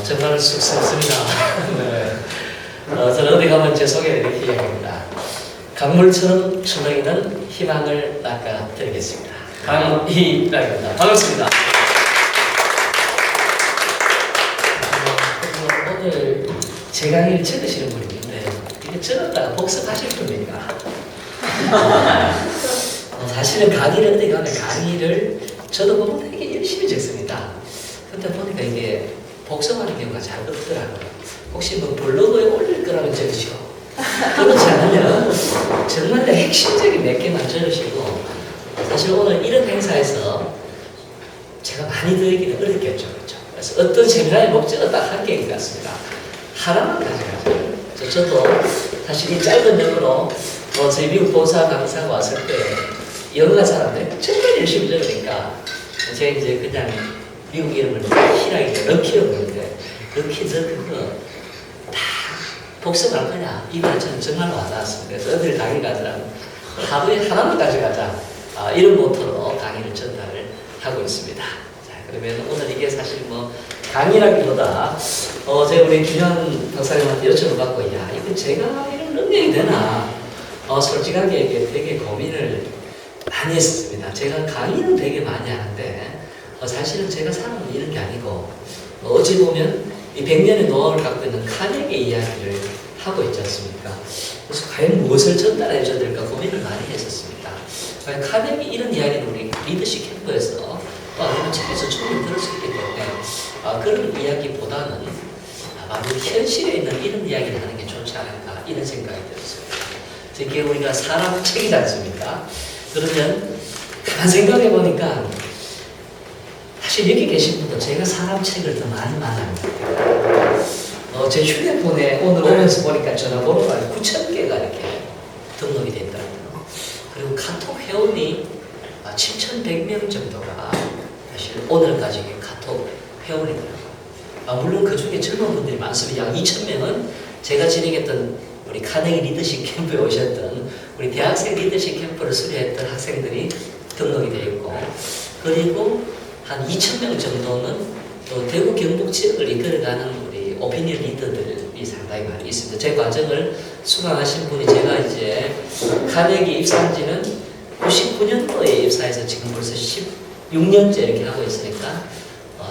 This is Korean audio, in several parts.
정말 쑥스럽습니다. 네. 저는 어디 가면 제 소개를 이렇게 이야기합니다. 강물처럼 추렁이는 희망을 낚아드리겠습니다. 강희락입니다. 반갑습니다. 오늘 제 강의를 찍으시는 분이 있는데 이게 찍었다가 복습하실 겁니까? 사실은 강의를 어디 가면 강의를 저도 보면 되게 열심히 찍습니다. 근데 보니까 이게 복습하는 경우가 잘 없더라고요. 혹시 뭐 블로그에 올릴 거라면 적으시오. 그렇지 않으면 정말 핵심적인 몇 개만 적으시고, 사실 오늘 이런 행사에서 제가 많이 드리기는 어렵겠죠. 그렇죠? 그래서 어떤 세미나의 목적은 딱 한 개인 것 같습니다. 하나만 가져가죠. 저도 사실 이 짧은 영어로 저희 미국 본사 강사가 왔을 때 영어가 사람들 정말 열심히 적으니까 제가 이제 그냥 미국 이름을 희락인데 럭키라고 부르는데, 럭키 저 그거 다 복습할 거냐? 이 말 저는 정말 와닿았습니다. 그래서 어딜 강의 가더라도 하루에 하나만 가져가자. 이런 모토로 강의를 전달을 하고 있습니다. 자, 그러면 오늘 이게 사실 뭐 강의라기보다 제가 우리 김현 박사님한테 여쭤봤고, 야, 이거 제가 이런 능력이 되나? 솔직하게 이게 되게 고민을 많이 했습니다. 제가 강의는 되게 많이 하는데 사실은 제가 사람은 이런 게 아니고, 어찌 보면 이 100년의 노하우를 갖고 있는 카네기 이야기를 하고 있지 않습니까? 그래서 과연 무엇을 전달해 줘야 될까 고민을 많이 했었습니다. 과연 카네기 이런 이야기는 우리 리더십 캠프에서 또 아니면 책에서 충분히 들을 수 있기 때문에 그런 이야기보다는 아마 우리 현실에 있는 이런 이야기를 하는 게 좋지 않을까, 이런 생각이 들었습니다. 이게 우리가 사람 책이지 않습니까? 그러면 가만 생각해 보니까 사실 여기 계신 분도 제가 사람 책을 더 많이 만납니다. 제 휴대폰에 오늘 오면서 보니까 전화번호가 9,000개가 이렇게 등록이 되어 있더라고요. 그리고 카톡 회원이 7,100명 정도가 사실 오늘까지 카톡 회원이더라고요. 물론 그 중에 젊은 분들이 많습니다. 약 2,000명은 제가 진행했던 우리 카네기 리더십 캠프에 오셨던 우리 대학생 리더십 캠프를 수료했던 학생들이 등록이 되어 있고, 그리고 한 2,000명 정도는 또 대구 경북 지역을 이끌어가는 우리 오피니언 리더들이 상당히 많이 있습니다. 제 과정을 수강하신 분이, 제가 이제 카네기 입사한 지는 99년도에 입사해서 지금 벌써 16년째 이렇게 하고 있으니까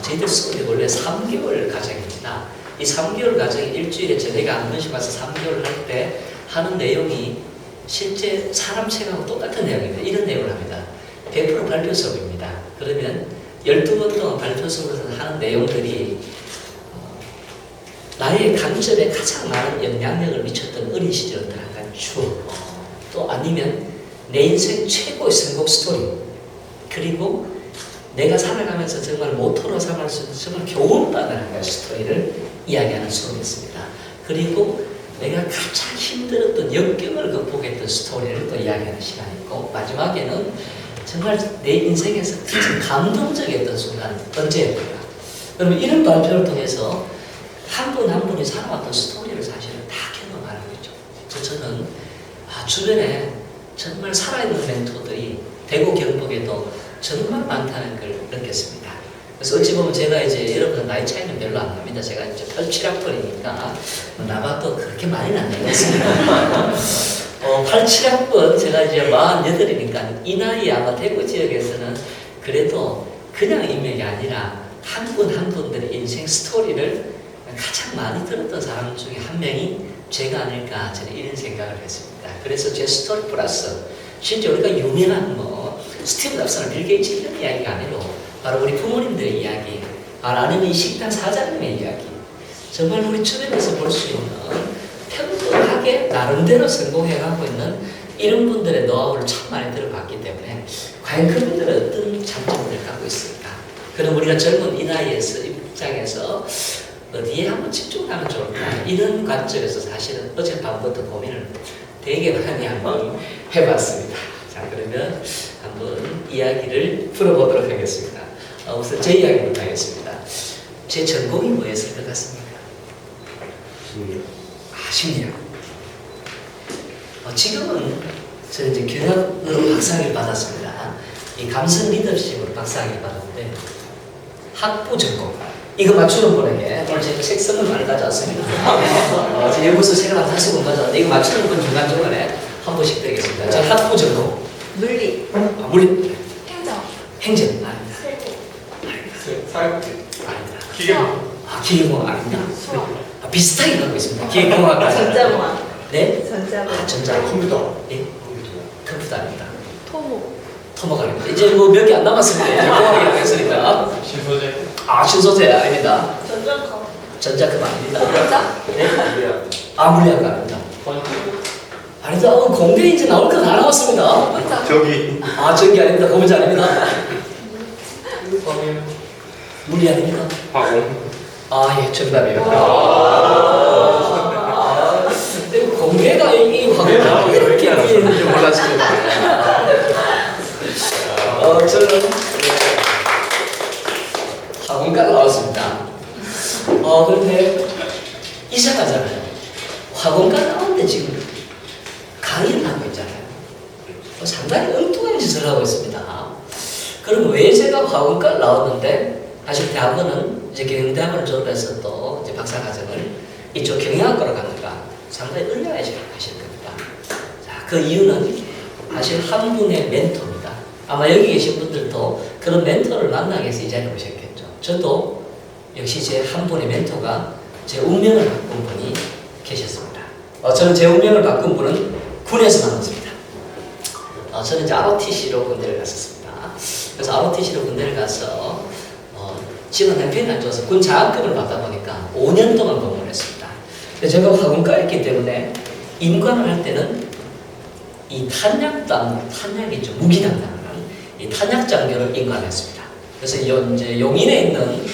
저희들 수업이 원래 3개월 과정입니다. 이 3개월 과정에 일주일에 저희가 한 번씩 와서 3개월 할 때 하는 내용이 실제 사람 책하고 똑같은 내용입니다. 이런 내용을 합니다. 100% 발표 수업입니다. 그러면 12번 동안 발표 수업에서 하는 내용들이 나의 강점에 가장 많은 영향력을 미쳤던 어린 시절 어떤 한 가지 추억, 또 아니면 내 인생 최고의 선곡 스토리, 그리고 내가 살아가면서 정말 모토로 삼을 수 있는 정말 교훈받는 한 가지 스토리를 이야기하는 수업이었습니다. 그리고 내가 가장 힘들었던 역경을 극복했던 스토리를 또 이야기하는 시간이고, 마지막에는 정말 내 인생에서 가장 감동적이었던 순간 언제였을까? 그러면 이런 발표를 통해서 한 분 한 분이 살아왔던 스토리를 사실은 다 경험하는 거죠. 그래서 저는 주변에 정말 살아있는 멘토들이 대구 경북에도 정말 많다는 걸 느꼈습니다. 그래서 어찌 보면 제가 이제 여러분 나이 차이는 별로 안 납니다. 제가 이제 87학번이니까 나봐도 그렇게 많이는 안 되겠습니다. 87학번 제가 이제 48이니까 이 나이에 아마 대구 지역에서는 그래도 그냥 인맥이 아니라 한 분 한 분들의 인생 스토리를 가장 많이 들었던 사람 중에 한 명이 제가 아닐까, 저는 이런 생각을 했습니다. 그래서 제 스토리 플러스 실제 우리가 유명한 스티브 잡스나 빌 게이츠 이런 이야기가 아니고 바로 우리 부모님들의 이야기, 아니면 이 식당 사장님의 이야기, 정말 우리 주변에서 볼 수 있는 평범하게 나름대로 성공해가고 있는 이런 분들의 노하우를 참 많이 들어봤기 때문에 과연 그분들은 어떤 장점을 갖고 있을까? 그럼 우리가 젊은 이 나이에서 입장에서 어디에 한번 집중하면 좋을까? 이런 관점에서 사실은 어젯밤부터 고민을 되게 많이 한번 해봤습니다. 자, 그러면 한번 이야기를 풀어보도록 하겠습니다. 우선 제 이야기부터 하겠습니다. 제 전공이 뭐였을 것 같습니까? 심리학. 지금은 저는 이제 경영으로 박사학위를 받았습니다. 이 감성 리더십으로 박사학위를 받았는데 학부 전공, 이거 맞추는 분에게 오늘 제가 책 선물 많이 가져왔습니다. 제가 연구소 책을 한 40권 가져왔는데 이거 맞추는 분 중간중간에 한 번씩 되겠습니다. 자, 학부 전공. 물리, 물리. 행정, 행정. 아닙니다. 세고, 사회학 아닙니다. 기계공 기계공학 아닙니다. 수학, 비슷하게 가고 있습니다. 기계공학과. 전자공학, 네? 전자공학, 전자. 컴퓨터 예? 컴퓨터 아닙니다. 토목, 토목 아닙니다. 이제 뭐 몇 개 안 남았습니다. 이제 공학이 하겠습니다. 신소재 신소재 아닙니다. 전자공학, 전자금 아닙니다. 전자, 네? 물리학 물리학 아닙니다. 건축 아니다. 공대 이제 나올 거 다 나왔습니다. 전자, 저기 전기 아닙니다. 고문자 아닙니다. 성인 물리 아닙니까? 화공 예, 정답이에요. 근데 공개가 이 화가 이렇게 하는지 몰랐습니다. 저는 학원가 나왔습니다. 그런데 이상하잖아요. 학원가 나왔는데 지금 강의를 하고 있잖아요. 상당히 엉뚱한 짓을 하고 있습니다. 그럼 왜 제가 화원과를 나왔는데 사실 대학원은 이제 경영대학원을 졸업해서 또 이제 박사과정을 이쪽 경영학과로 갔는가 상당히 의아해하실 겁니다. 자, 그 이유는 사실 한 분의 멘토입니다. 아마 여기 계신 분들도 그런 멘토를 만나기 위해서 이 자리에 오셨겠죠. 저도 역시 제 한 분의 멘토가 제 운명을 바꾼 분이 계셨습니다. 저는 제 운명을 바꾼 분은 군에서 만났습니다. 저는 이제 ROTC로 군대를 갔었습니다. 그래서 ROTC로 군대를 가서 집안 형편이 안 좋아서 군 장학금을 받다 보니까 5년 동안 근무를 했습니다. 제가 화군과였기 때문에 임관을 할 때는 이 탄약이죠. 무기 담당하는 이 탄약장교를 임관했습니다. 그래서 이제 용인에 있는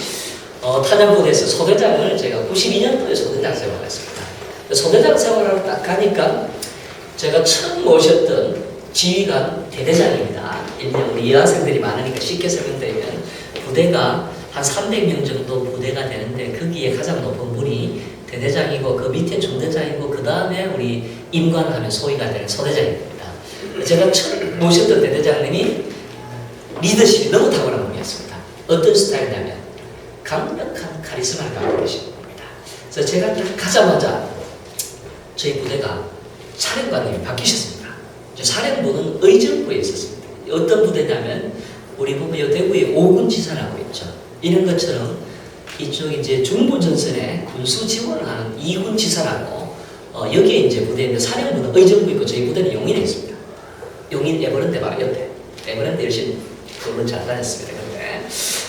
탄약부대에서 소대장을 제가 92년도에 소대장 생활을 했습니다. 소대장 생활을 딱 가니까 제가 처음 모셨던 지휘관 대대장입니다. 일명 우리 여학생들이 많으니까 쉽게 설명드리면 부대가 한 300명 정도 부대가 되는데 거기에 가장 높은 분이 대대장이고 그 밑에 중대장이고 그 다음에 우리 임관을 하면 소위가 되는 소대장입니다. 제가 처음 모셨던 대대장님이 리더십이 너무 탁월한 분이었습니다. 어떤 스타일이냐면 강력한 카리스마를 갖고 계신 분입니다. 그래서 제가 딱 가자마자 저희 부대가 사령관님이 바뀌셨습니다. 사령부는 의정부에 있었습니다. 어떤 부대냐면 우리 보면 대구에 5군 지사라고 있죠. 이런 것처럼 이쪽 이제 중부전선에 군수 지원을 하는 2군 지사라고 여기에 이제 부대인데 사령부는 의정부에 있고 저희 부대는 용인에 있습니다. 용인 에버랜드 바로 옆에. 에버랜드 열심히 그걸 잘 다녔습니다.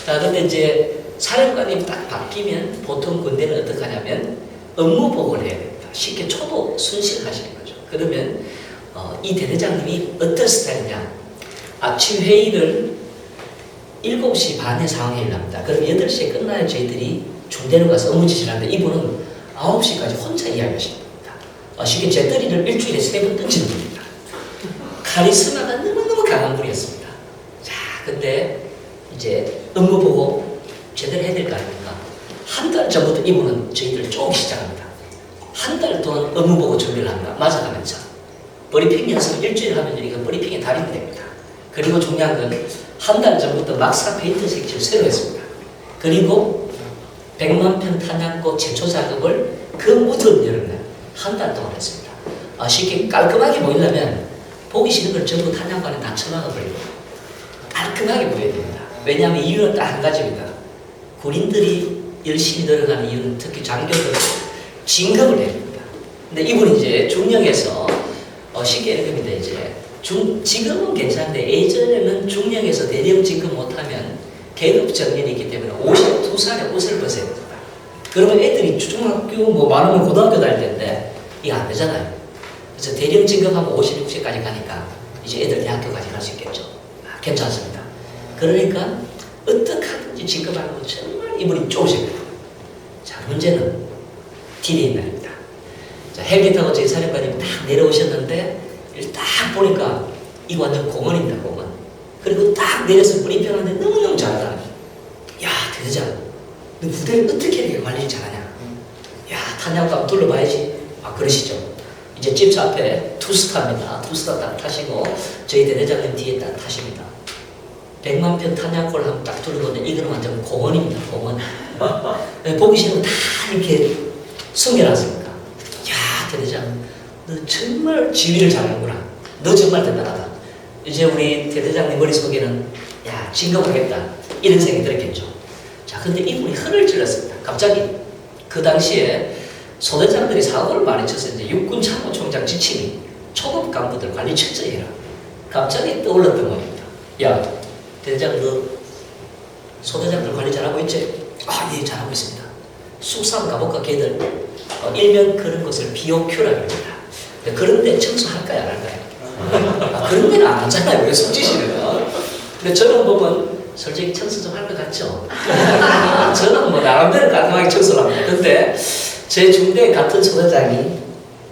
근데 이제 사령관님 딱 바뀌면 보통 군대는 어떻게 하냐면 업무 보고를 해야 됩니다. 쉽게 초도 순실하시는 거죠. 그러면 이 대대장님이 어떤 스타일이냐. 아침 회의를 7시 반에 상황회의를 합니다. 그럼 8시에 끝나야 저희들이 중대로 가서 업무 지시를 하는데 이분은 9시까지 혼자 이야기하시는 겁니다. 쉽게 재떨이를 일주일에 3번 던지는 겁니다. 카리스마가 너무너무 강한 분이었습니다. 자, 근데 이제 업무 보고 제대로 해야 될 거 아닙니까? 한 달 전부터 이분은 저희들을 쪼기 시작합니다. 한 달 동안 업무 보고 준비를 합니다. 맞아가면서. 브리핑 연습 일주일 하면 이거 브리핑의 달인이 됩니다. 그리고 중요한 건 한 달 전부터 막사 페인트 색칠을 새로 했습니다. 그리고 100만 편 탄약고 제초 작업을 그 무더운 여름날 한 달 동안 했습니다. 쉽게 깔끔하게 보이려면 보기 싫은 걸 전부 탄약고 안에 다 쳐박아 버리고 깔끔하게 보여야 됩니다. 왜냐하면 이유는 딱 한 가지입니다. 군인들이 열심히 들어가는 이유는 특히 장교들은 진급을 해야 됩니다. 근데 이분이 이제 중령에서 쉽게 이런 겁니다. 이제 지금은 괜찮은데 예전에는 중령에서 대령 진급 못하면 계급 정년이 있기 때문에 52살에 옷을 벗어야 됩니다. 그러면 애들이 중학교 많으면 고등학교 다닐 텐데 이게 안 되잖아요. 그래서 대령 진급하면 56세까지 가니까 이제 애들 대학교까지 갈 수 있겠죠. 괜찮습니다. 그러니까 어떻게 하든지 진급하려고 정말 이분이 쪼으십니다. 자, 문제는 D-Day 날입니다. 자, 헬기 타고 저희 사령관님이 딱 내려오셨는데 딱 보니까 이거 완전 공원입니다. 공원. 그리고 딱 내려서 브리핑하는데 너무너무 잘하다. 야, 대대장, 너 부대를 어떻게 이렇게 관리를 잘하냐? 야, 탄약감 둘러봐야지. 그러시죠. 이제 집차 앞에 투스타입니다. 투스타 딱 타시고 저희 대대장님 뒤에 딱 타십니다. 100만 평 탄약골 한번 딱 둘러보는데 이거는 완전 공원입니다. 공원. 보기 싫으면 다 이렇게 숨겨놨습니다. 야, 대대장, 너 정말 지휘를 잘하는구나. 너 정말 대단하다. 이제 우리 대대장님 머릿속에는 야, 진급하겠다. 이런 생각이 들었겠죠. 자, 근데 이분이 흔을 찔렀습니다. 갑자기 그 당시에 소대장들이 사고를 많이 쳤어요. 이제 육군 참모총장 지침이 초급 간부들 관리 철저히 해라. 갑자기 떠올랐던 겁니다. 야, 대대장 너 소대장들 관리 잘하고 있지? 아, 예, 잘하고 있습니다. 쑥삼 가볼까 걔들 일명 그런 것을 BOQ라 합니다. 그런데 청소할까요 안 할까요? 아, 그런 데는 안 하잖아요. 왜 손짓이는? 근데 저는 보면 솔직히 청소 좀 할 것 같죠? 저는 뭐 나름대로 깔끔하게 청소를 합니다. 근데 제 중대 같은 소대장이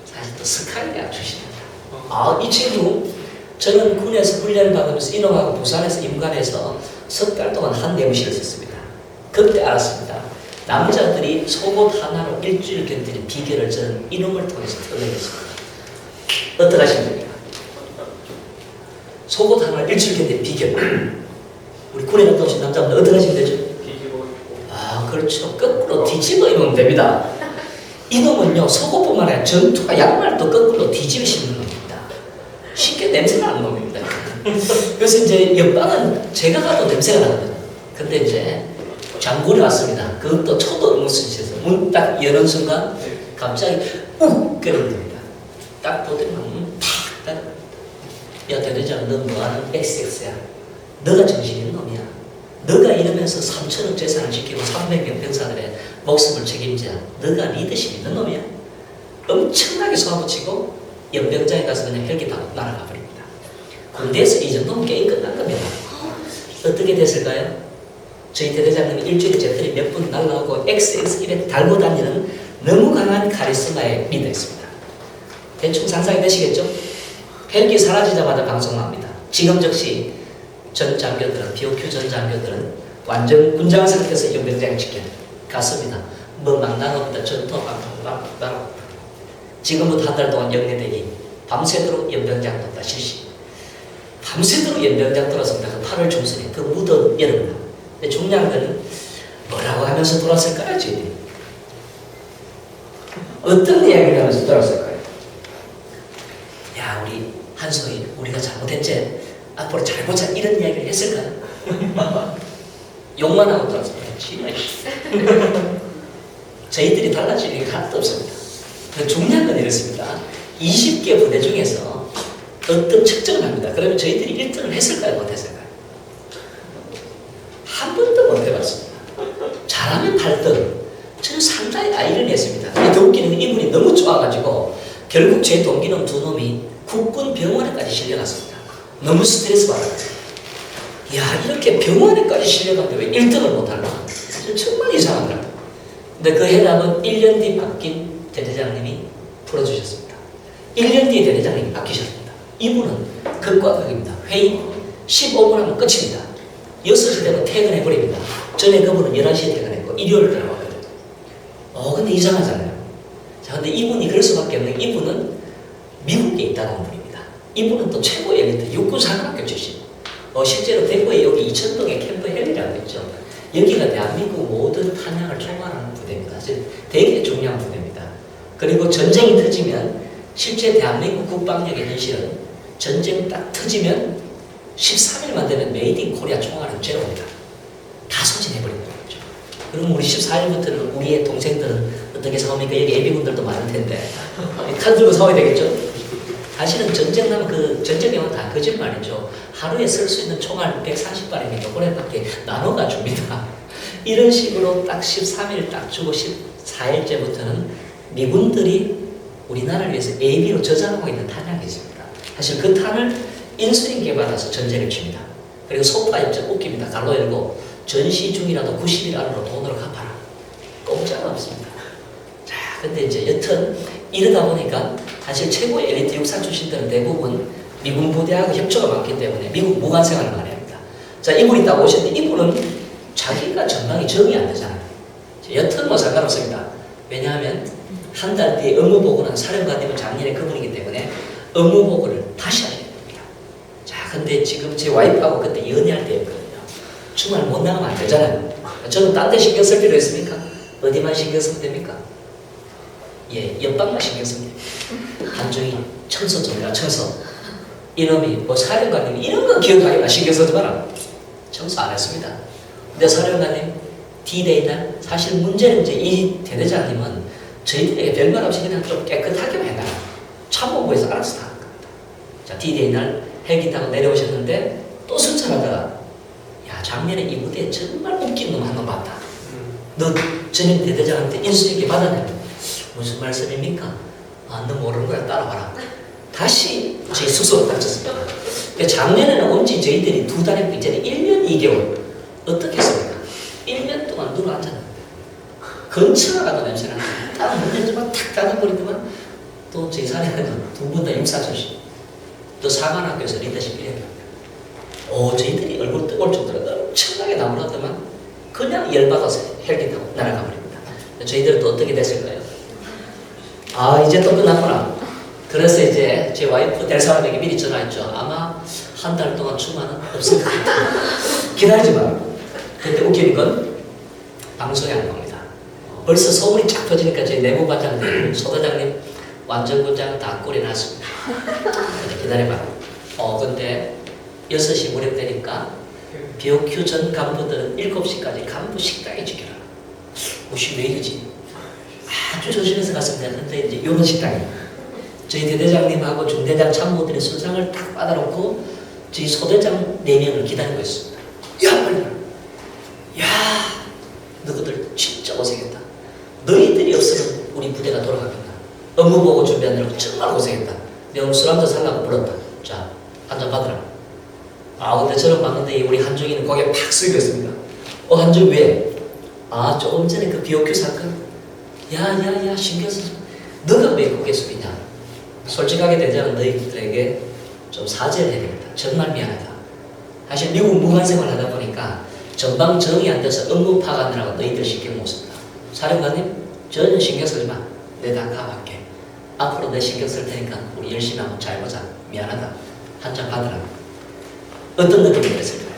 사실 또 스카이대학 출신입니다. 아, 이 친구 저는 군에서 훈련을 받으면서 인허하고 부산에서 임관해서 석 달 동안 한 내무실을 썼습니다. 그때 알았습니다. 남자들이 속옷 하나로 일주일 견디는 비결을 저는 이놈을 통해서 터내겠습니다. 어떻게 하시면 됩니까? 속옷 하나로 일주일 견디는 비결. 우리 군에 갔다 오신 남자분들 어떻게 하시면 되죠? 뒤집어 입고. 아, 그렇죠. 거꾸로 뒤집어 입으면 됩니다. 이놈은요, 속옷뿐만 아니라 전투가 양말도 거꾸로 뒤집어 신는 놈입니다. 쉽게 냄새가 나는 놈입니다. 그래서 이제 옆방은 제가 가도 냄새가 나거든요. 근데 이제 장군이 왔습니다. 그것도 초도 의무수지에서 문 딱 여는 순간 갑자기 욱 깨는 겁니다. 딱 보더니 탁 야, 대대장 너 뭐하는 XX야? 너가 정신 있는 놈이야. 너가 이러면서 3천억 재산을 지키고 300명 병사들의 목숨을 책임져. 너가 리더십 있는 놈이야. 엄청나게 쏘아붙이고 연병장에 가서 그냥 헬기 타고 날아가 버립니다. 군대에서 이 정도면 게임 끝난 겁니다. 어떻게 됐을까요? 저희 대대장님이 일주일에 제들이 몇 분 날라오고 XX1에 달고 다니는 너무 강한 카리스마의 리더였습니다. 대충 상상이 되시겠죠? 헬기 사라지자마자 방송합니다. 지금 즉시 전 장교들은, BOQ 전 장교들은 완전 군장 상태에서 연병장에 지켜 갔습니다. 뭐 망나놉니다. 전투 막 지금부터 한 달 동안 영내대기 밤새도록 연병장 돌다 실시. 밤새도록 연병장 돌았습니다. 그 8월 중순에 그 무더운 여름날. 근데 중요한 거는 뭐라고 하면서 돌았을까요, 지금? 어떤 이야기를 하면서 돌았을까요? 야, 우리 한소희, 우리가 잘못했지? 앞으로 잘 보자. 이런 이야기를 했을까요? 욕만 하고 돌았습니다. 저희들이 달라질 일이 하나도 없습니다. 중요한 건 이렇습니다. 20개 부대 중에서 어떤 측정을 합니다. 그러면 저희들이 1등을 했을까요? 못했을까요? 한 번도 못 해봤습니다. 잘하면 8등. 저는 상당히 아이러니했습니다. 더 웃기는 건 이분이 너무 좋아가지고 결국 제 동기는 두 놈이 국군 병원에까지 실려갔습니다. 너무 스트레스 받았어요. 야, 이렇게 병원에까지 실려갔는데 왜 1등을 못할까? 정말 이상하더라. 근데 그 해답은 1년 뒤 바뀐 대대장님이 풀어주셨습니다. 1년 뒤에 대대장님이 바뀌셨습니다. 이분은 극과 극입니다. 회의 15분 하면 끝입니다. 6시 되면 퇴근해버립니다. 전에 그분은 11시에 퇴근했고 일요일 들어가거든요. 근데 이상하잖아요. 자, 근데 이분이 그럴 수밖에 없는 게 이분은 미국에 있다는 분입니다. 이분은 또 최고의 엘리트 육군사관학교 출신. 실제로 대구에 여기 이천동에 캠프 헬이라고 있죠. 여기가 대한민국 모든 탄약을 총괄하는 부대입니다. 되게 중요한 부대입니다. 그리고 전쟁이 터지면 실제 대한민국 국방력의 현실은 전쟁 딱 터지면 13일만 되면 메이드 인 코리아 총알은 제로입니다. 다 소진해버리는 거죠. 그럼 우리 14일부터는 우리의 동생들은 어떻게 싸웁니까? 여기 예비군들도 많을 텐데 칼 들고 싸워야 되겠죠? 사실은 전쟁 나면 그 전쟁 영화 다 거짓말이죠. 하루에 쓸 수 있는 총알 140발이니까 그래밖에 나눠가 줍니다. 이런 식으로 딱 13일 딱 주고 14일째부터는 미군들이 우리나라를 위해서 AB로 저장하고 있는 탄약이 있습니다. 사실 그 탄을 인수인 개발해서 전쟁을 칩니다. 그리고 소파 입장 웃깁니다. 갈로 열고 전시 중이라도 90일 안으로 돈으로 갚아라. 공짜가 없습니다. 자, 근데 이제 여튼 이러다 보니까 사실 최고의 엘리트 육사 출신들은 대부분 미군 부대하고 협조가 많기 때문에 미국 무관 생활을 많이 합니다. 자, 이분이 딱 오셨는데 이분은 자기가 전망이 정이 안 되잖아요. 여튼 뭐 상관없습니다. 왜냐하면 한 달 뒤에 업무 보고는 사령관님은 작년에 그분이기 때문에 업무 보고를 다시 하셔야 됩니다. 자, 근데 지금 제 와이프하고 그때 연애할 때였거든요. 주말 못 나가면 안 되잖아요. 저는 딴 데 신경 쓸 필요 있습니까? 어디만 신경 쓰면 됩니까? 예, 옆방만 신경 쓰면 됩니다. 한종이 청소 좀 해라, 청소. 이놈이, 뭐 사령관님, 이런 거 기억하기만 신경 쓰지 마라. 청소 안 했습니다. 근데 사령관님, D-Day 날, 사실 문제는 이제 이 대대장님은 저희들에게 별말 없이 그냥 좀 깨끗하게만 해놔. 참모부에서 알아서 다. 자, D-Day 날 헬기 타고 내려오셨는데 또 순찰하다가 야, 작년에 이 무대에 정말 웃긴 놈 한 놈 봤다. 너 전임 대대장한테 인수인계 받았냐? 무슨 말씀입니까? 아, 너 모르는 거야. 따라와라. 다시 저희 숙소로 딱 쳤습니다. 작년에는 온지 저희들이 2달 했고 이제는 1년 2개월. 어떻게 했습니까? 1년 동안 누워 앉았는데 근처가 가도 냄새나. 딱 문제지만 탁 닫아버리더만 또 저희 사례는 2분 다 육사조시. 또 사관학교에서 리더십 1년. 저희들이 얼굴 뜨거울 정도로 엄청나게 나무라더만 그냥 열받아서 헬기 타고 날아가 버립니다. 저희들은 또 어떻게 됐을까요? 아, 이제 또 끝났구나. 그래서 이제 제 와이프 될 사람에게 미리 전화했죠. 아마 한 달 동안 주말은 없을 것 같아요. 기다리지 마. 근데 웃기는 건 방송에 안 나옵니다. 벌써 소문이 쫙 퍼지니까 저희 내부반장님, 소대장님 완전군장 다 꾸려놨습니다. 기다려봐. 근데 6시 무렵 되니까 BOQ 전 간부들은 7시까지 간부 식당에 지켜라. 혹시 왜 이러지? 아주 조심해서 갔습니다. 근데 이제 이런 식당이에요. 저희 대대장님하고 중대장 참모들의 순상을 딱 받아놓고 저희 소대장 4명을 기다리고 있습니다. 야, 빨리! 야, 너희들 진짜 고생했다. 너희들이 없으면 우리 부대가 돌아가겠다. 업무 보고 준비하느라고 정말 고생했다. 내가 오늘 술 한잔 살라고 불렀다. 자, 한잔 받으라. 근데 저는 봤는데 우리 한종이는 고개 팍 숙이고 있습니다. 한종 왜? 조금 전에 그 BOQ 사건. 야, 신경 쓰지. 너가 왜 고개 숙이냐? 솔직하게 대자는 너희들에게 좀 사죄를 해야 됩니다. 정말 미안하다. 사실 미국 무관생활 하다 보니까 전방 정이 안 돼서 업무 파악하느라고 너희들 신경 못 쓴다. 사령관님, 전혀 신경 쓰지 마. 내가 가볼게. 앞으로 내 신경 쓸 테니까 우리 열심히 한번 잘 보자. 미안하다. 한 잔 받으라. 어떤 느낌이 들었을까요?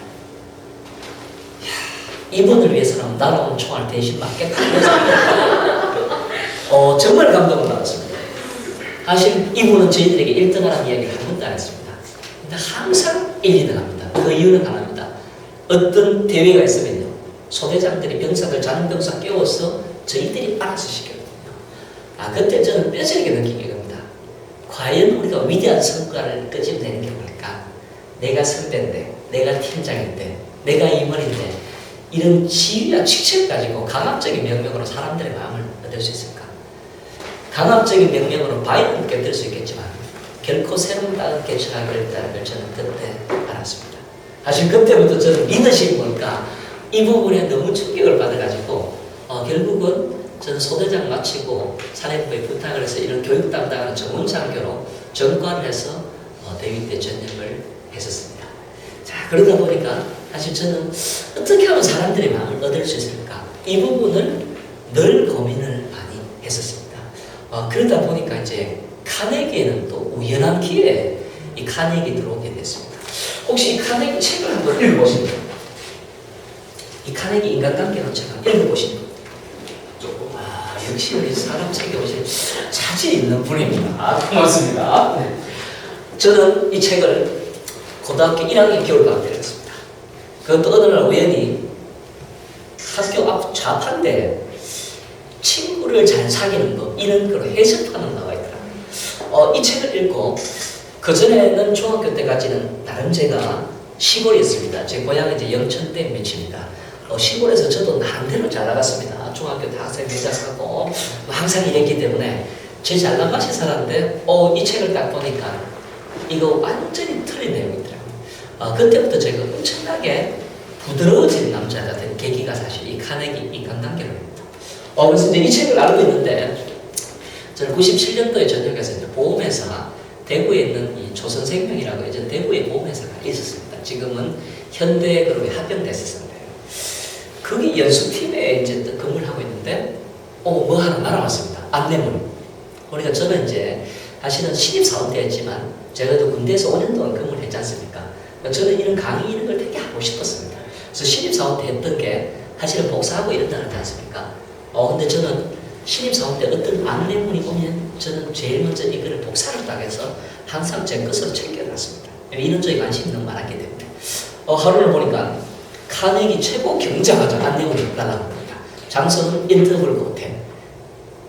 이분을 위해서는 날아온 총알 대신 맞겠다. 정말 감동을 받았습니다. 사실 이분은 저희들에게 1등하라는 이야기를 한 번도 안 했습니다. 근데 항상 1, 2등 합니다. 그 이유는 하나입니다. 어떤 대회가 있으면요, 소대장들이 병사들 자는 병사 깨워서 저희들이 알아서 시켰거든요. 그때 저는 뼈저리게 느낀 게 겁니다. 과연 우리가 위대한 성과를 끄집어내는 게 뭘까? 내가 선배인데, 내가 팀장인데, 내가 임원인데 이런 지위와 직책을 가지고 강압적인 명령으로 사람들의 마음을 얻을 수 있을까? 강압적인 명령으로 바위는 꿰들 수 있겠지만 결코 새로운 땅을 개척하기를 있다는 걸 저는 그때 알았습니다. 사실 그때부터 저는 리더십이 뭘까? 이 부분에 너무 충격을 받아가지고 결국은 저는 소대장 마치고 사령부에 부탁을 해서 이런 교육 담당하는 전문장교로 전과를 해서 대위 때 전역을 했었습니다. 자, 그러다 보니까 사실 저는 어떻게 하면 사람들의 마음을 얻을 수 있을까? 이 부분을 늘 고민을 많이 했었습니다. 그러다 보니까 이제 카네기에는 또 우연한 기회에 이 카네기 들어오게 됐습니다. 혹시 이 카네기 책을 한번 읽어보신 분? 이 카네기 인간관계론 책 한번 읽어보신 분? 역시 우리 사람 책에 오신 자질이 있는 분입니다. 고맙습니다. 네. 저는 이 책을 고등학교 1학년 겨울방학 때 읽었습니다. 그것도 어느 날 우연히 학교 앞 좌판대에 친구를 잘 사귀는 법 이런 걸 해석하는 나와 있더라고요. 이 책을 읽고 그 전에는 중학교 때까지는 나름 제가 시골이었습니다. 제 고향은 이제 영천댐 밑입니다. 시골에서 저도 나름대로 잘 나갔습니다. 중학교 때 학생 대작하고 항상 이랬기 때문에 제 잘난 맛에 살았는데 이 책을 딱 보니까 이거 완전히 틀린 내용이더라고요. 그때부터 제가 엄청나게 부드러워진 남자가 된 계기가 사실 이 카네기 인간관계론입니다. 그래서 이제 이 책을 알고 있는데 저는 97년도에 전역해서 이제 보험회사 대구에 있는 이 조선생명이라고 예전 대구에 보험회사가 있었습니다. 지금은 현대그룹에 합병됐었는데요. 거기 연수팀에 이제 근무를 하고 있는데 뭐 하나 날아왔습니다. 안내문. 그러니까 저는 이제 사실은 신입사원 때였지만 제가 또 군대에서 5년 동안 근무를 했지 않습니까? 저는 이런 강의 이런 걸 되게 하고 싶었습니다. 그래서 신입사원 때 했던 게 사실은 복사하고 이런다 하지 않습니까? 근데 저는 신입사원 때 어떤 안내문이 오면 저는 제일 먼저 이거를 복사를 딱 해서 항상 제 것으로 챙겨놨습니다. 이론적인 관심이 너무 많았기 때문에. 하루를 보니까 카네기 최고 경자가자 안내문이 날라옵니다. 장소는 인터벌 호텔.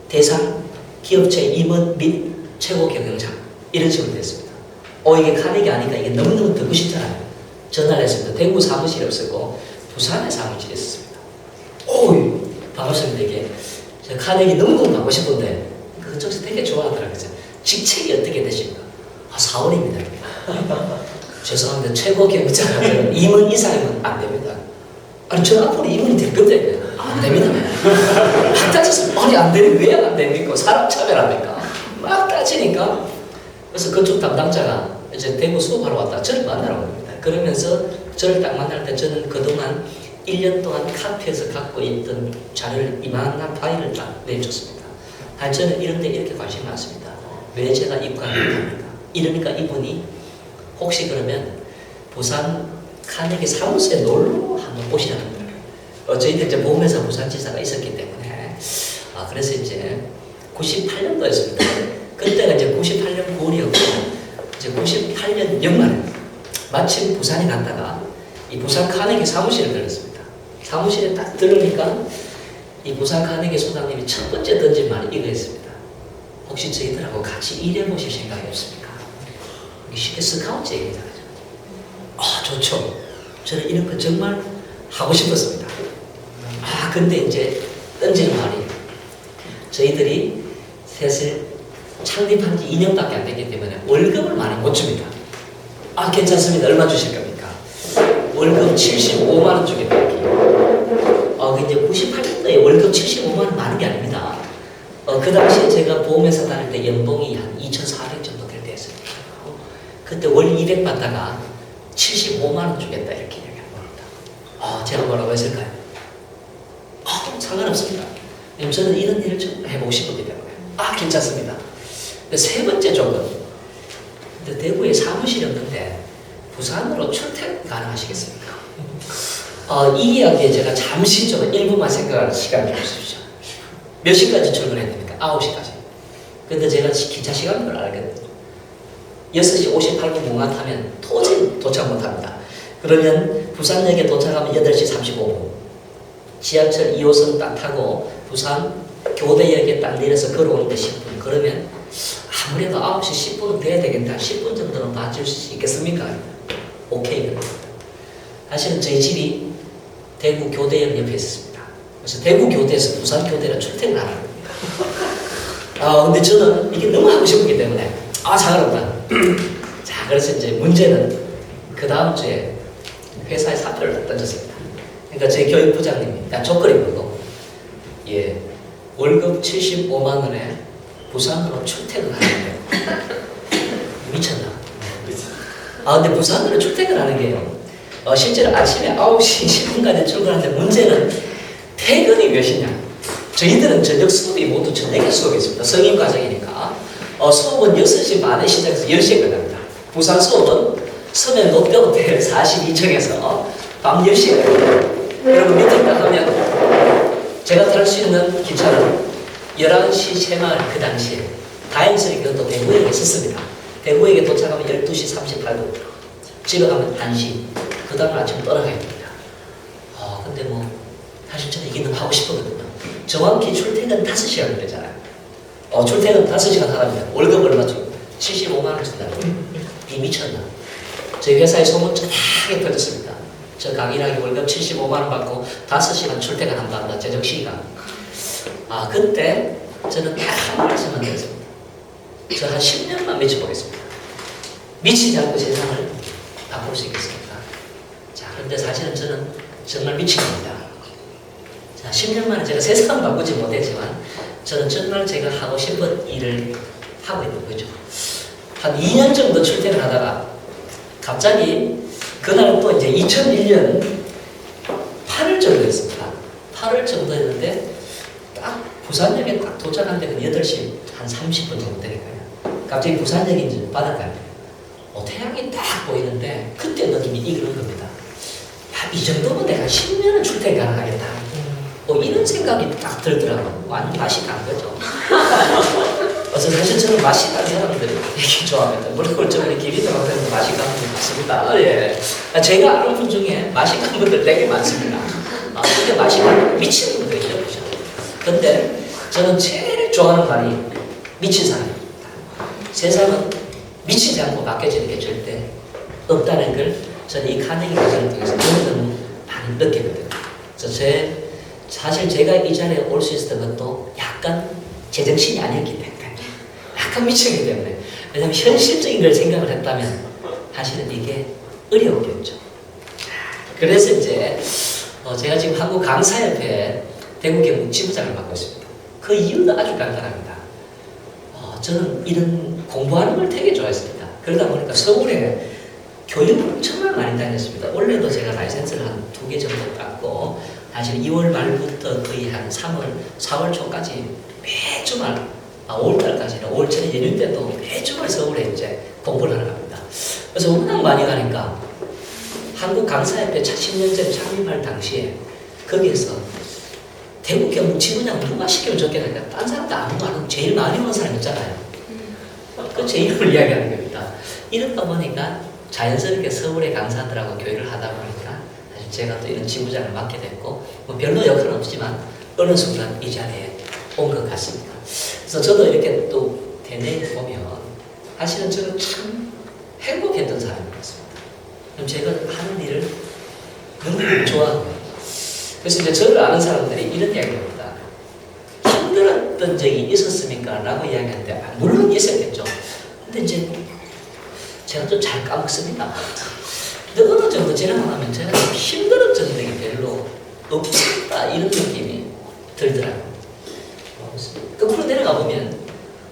대상 기업체 임원 및 최고 경영장. 이런 식으로 됐습니다. 이게 카네기 아니까 이게 너무너무 듣고 싶잖아요. 전화를 했습니다. 대구 사무실이 없었고 부산에 사무실이 있었습니다. 반갑습니다. 이게 제가 카네기 너무너무 가고 싶은데 그쪽에서 되게 좋아하더라고요. 직책이 어떻게 되십니까? 4월입니다. 죄송합니다. 최고 경영자는 임원 이상이면 안 됩니다. 아니 저 앞으로 임원이 될 건데 안 됩니다. 막 따졌어요. 아니 안 되는 왜 안 됩니까? 사람 차별합니까? 막 따지니까 그래서 그쪽 담당자가 이제 대구 수업하러 왔다 저를 만나러 옵니다. 그러면서 저를 딱 만날 때 저는 그동안 1년 동안 카페에서 갖고 있던 자료를 이만한 파일을 딱 내줬습니다. 저는 이런 데 이렇게 관심이 많습니다. 왜 제가 입관을 못합니까? 이러니까 이분이 혹시 그러면 부산 카네기 사무소에 놀러 한번 오시라는 거예요. 저희들 이제 보험회사 부산지사가 있었기 때문에 그래서 이제 98년도였습니다. 그때가 이제 98년 9월이었고 이제 98년 연말에 마침 부산에 갔다가 이 부산 카네기 사무실을 들렀습니다. 사무실에 딱 들으니까 이 부산 카네기 소장님이 첫 번째 던진 말이 이거였습니다. 혹시 저희들하고 같이 일해보실 생각이 없습니까? 쉽게 스카우트 얘기잖아요. 좋죠. 저는 이런 거 정말 하고 싶었습니다. 근데 이제 던지는 말이 저희들이 셋을 창립한 지 2년밖에 안 됐기 때문에 월급을 많이 못 줍니다. 괜찮습니다. 얼마 주실 겁니까? 월급 75만 원 주겠다. 이제 98년도에 월급 75만 원 많은 게 아닙니다. 그 당시에 제가 보험회사 다닐 때 연봉이 한 2,400 정도 될 때였습니다. 그때 월 200 받다가 75만 원 주겠다 이렇게 얘기한 겁니다. 제가 뭐라고 했을까요? 상관없습니다. 왜냐면 저는 이런 일을 좀 해보고 싶었기 때문에. 괜찮습니다. 근데 세 번째 조건. 근데 대구에 사무실이 없는데 부산으로 출퇴근 가능하시겠습니까? 이 이야기에 제가 잠시 좀 1분만 생각할 시간을 주십시오. 몇 시까지 출근해야 됩니까? 9시까지. 근데 제가 기차 시간표를 알거든요. 6시 58분 공항 타면 도저히 도착 못합니다. 그러면 부산역에 도착하면 8시 35분. 지하철 2호선 딱 타고 부산 교대역에 딱 내려서 걸어오는데 10분. 그러면 아무래도 9시 10분은 돼야 되겠다. 10분 정도는 봐줄 수 있겠습니까? 오케이. 그럽니다. 사실은 저희 집이 대구 교대역 옆에 있었습니다. 그래서 대구 교대에서 부산 교대로 출퇴근을 하는 겁니다. 근데 저는 이게 너무 하고 싶었기 때문에 상관없다. 자, 그래서 이제 문제는 그 다음 주에 회사에 사표를 딱 던졌습니다. 그러니까 저희 교육부장님이 조건이 뭐고, 월급 75만 원에 부산으로 출퇴근하는데 미쳤나? 근데 부산으로 출퇴근하는 게요. 실제로 아침에 9시 10분까지 출근하는데 문제는 퇴근이 몇이냐? 저희들은 저녁 수업이 모두 저녁에 수업이 있습니다. 성인 과정이니까. 수업은 6시 반에 시작해서 10시에 끝납니다. 부산 수업은 서면 롯데호텔 42층에서 밤 10시에 끝납니다. 여러분 미팅 딱 하면 제가 탈 수 있는 기차는 11시 새마을 그 당시에 다행스럽게 그것도 대구역에 있었습니다. 대구역에 도착하면 12시 38분. 집에 가면 1시. 그 다음 아침 떠나가야 됩니다. 근데 사실 저는 이게 너무 하고 싶었거든요. 정확히 출퇴근 5시간 걸리잖아요. 출퇴근 5시간 하랍니다. 월급 얼마 주고 75만 원 준다고. 이 미쳤나? 저희 회사에 소문 쩌하게 퍼졌습니다. 저 강일하게 월급 75만 원 받고 5시간 출퇴근한다. 제적 시간. 그때 저는 딱 한 말씀만 드렸습니다. 저 한 10년만 미쳐보겠습니다. 미치지 않고 세상을 바꿀 수 있겠습니까? 자, 그런데 사실은 저는 정말 미친 겁니다. 자, 10년 만에 제가 세상을 바꾸지 못했지만 저는 정말 제가 하고 싶은 일을 하고 있는 거죠. 한 2년 정도 출퇴근하다가 갑자기 그날 또 이제 2001년 8월 정도였습니다. 8월 정도였는데 딱 부산역에 딱 도착한 데는 8시 한 30분 정도 되는 거예요. 갑자기 부산역이 이제 바닷가에 태양이 딱 보이는데 그때 느낌이 이런 겁니다. 이 정도면 내가 10년은 출퇴근 가능하겠다. 뭐 이런 생각이 딱 들더라고요. 완전 맛이 간 거죠. 그래서 사실 저는 맛이 간 사람들 되게 좋아합니다. 물론 좀 이렇게 기비들하고 맛이 간 분들 많습니다. 예. 제가 아는 분 중에 맛이 간 분들 되게 많습니다. 근데 맛이 간 미친 분들이 있죠. 근데 저는 제일 좋아하는 말이 미친 사람입니다. 세상은 미치지 않고 바뀌어지는 게 절대 없다는 걸 저는 이 카네기 과정을 통해서 너무 많이 느끼거든요. 그래서 사실 제가 이 자리에 올 수 있었던 것도 약간 제정신이 아니었기 때문에 약간 미치기 때문에 왜냐하면 현실적인 걸 생각을 했다면 사실은 이게 어려웠겠죠. 그래서 이제 제가 지금 한국 강사협회 대구경북 지부장을 맡고 있습니다. 그 이유는 아주 간단합니다. 저는 이런 공부하는 걸 되게 좋아했습니다. 그러다 보니까 서울에 교육을 정말 많이 다녔습니다. 원래도 제가 라이센스를 한 2개 정도 땄고 사실 2월 말부터 거의 한 4월 초까지 매주말 5월달까지는 5월 초에 연휴 때도 매주말 서울에 이제 공부를 하러 갑니다. 그래서 워낙 많이 가니까 한국 강사협회 10년째 창립할 당시에 거기에서 대구 경북 지부장 누가 시키면 좋겠는가? 딴 사람도 아무도 안 하고 제일 많이 오는 사람 있잖아요. 그 제 이름을 이야기하는 겁니다. 이러다 보니까 자연스럽게 서울의 강사들하고 교육을 하다 보니까 사실 제가 또 이런 지부장을 맡게 됐고 뭐 별로 역할은 없지만 어느 순간 이 자리에 온 것 같습니다. 그래서 저도 이렇게 또 대내에 보면 사실은 저는 참 행복했던 사람인 것 같습니다. 그럼 제가 하는 일을 너무 좋아하고요. 그래서 이제 저를 아는 사람들이 이런 이야기를 합니다. 힘들었던 적이 있었습니까? 라고 이야기하는데 물론 있었겠죠. 근데 이제 제가 좀 잘 까먹습니다. 근데 어느 정도 지나가면 제가 힘들었던 적이 별로 없었다 이런 느낌이 들더라고요. 거꾸로 내려가 보면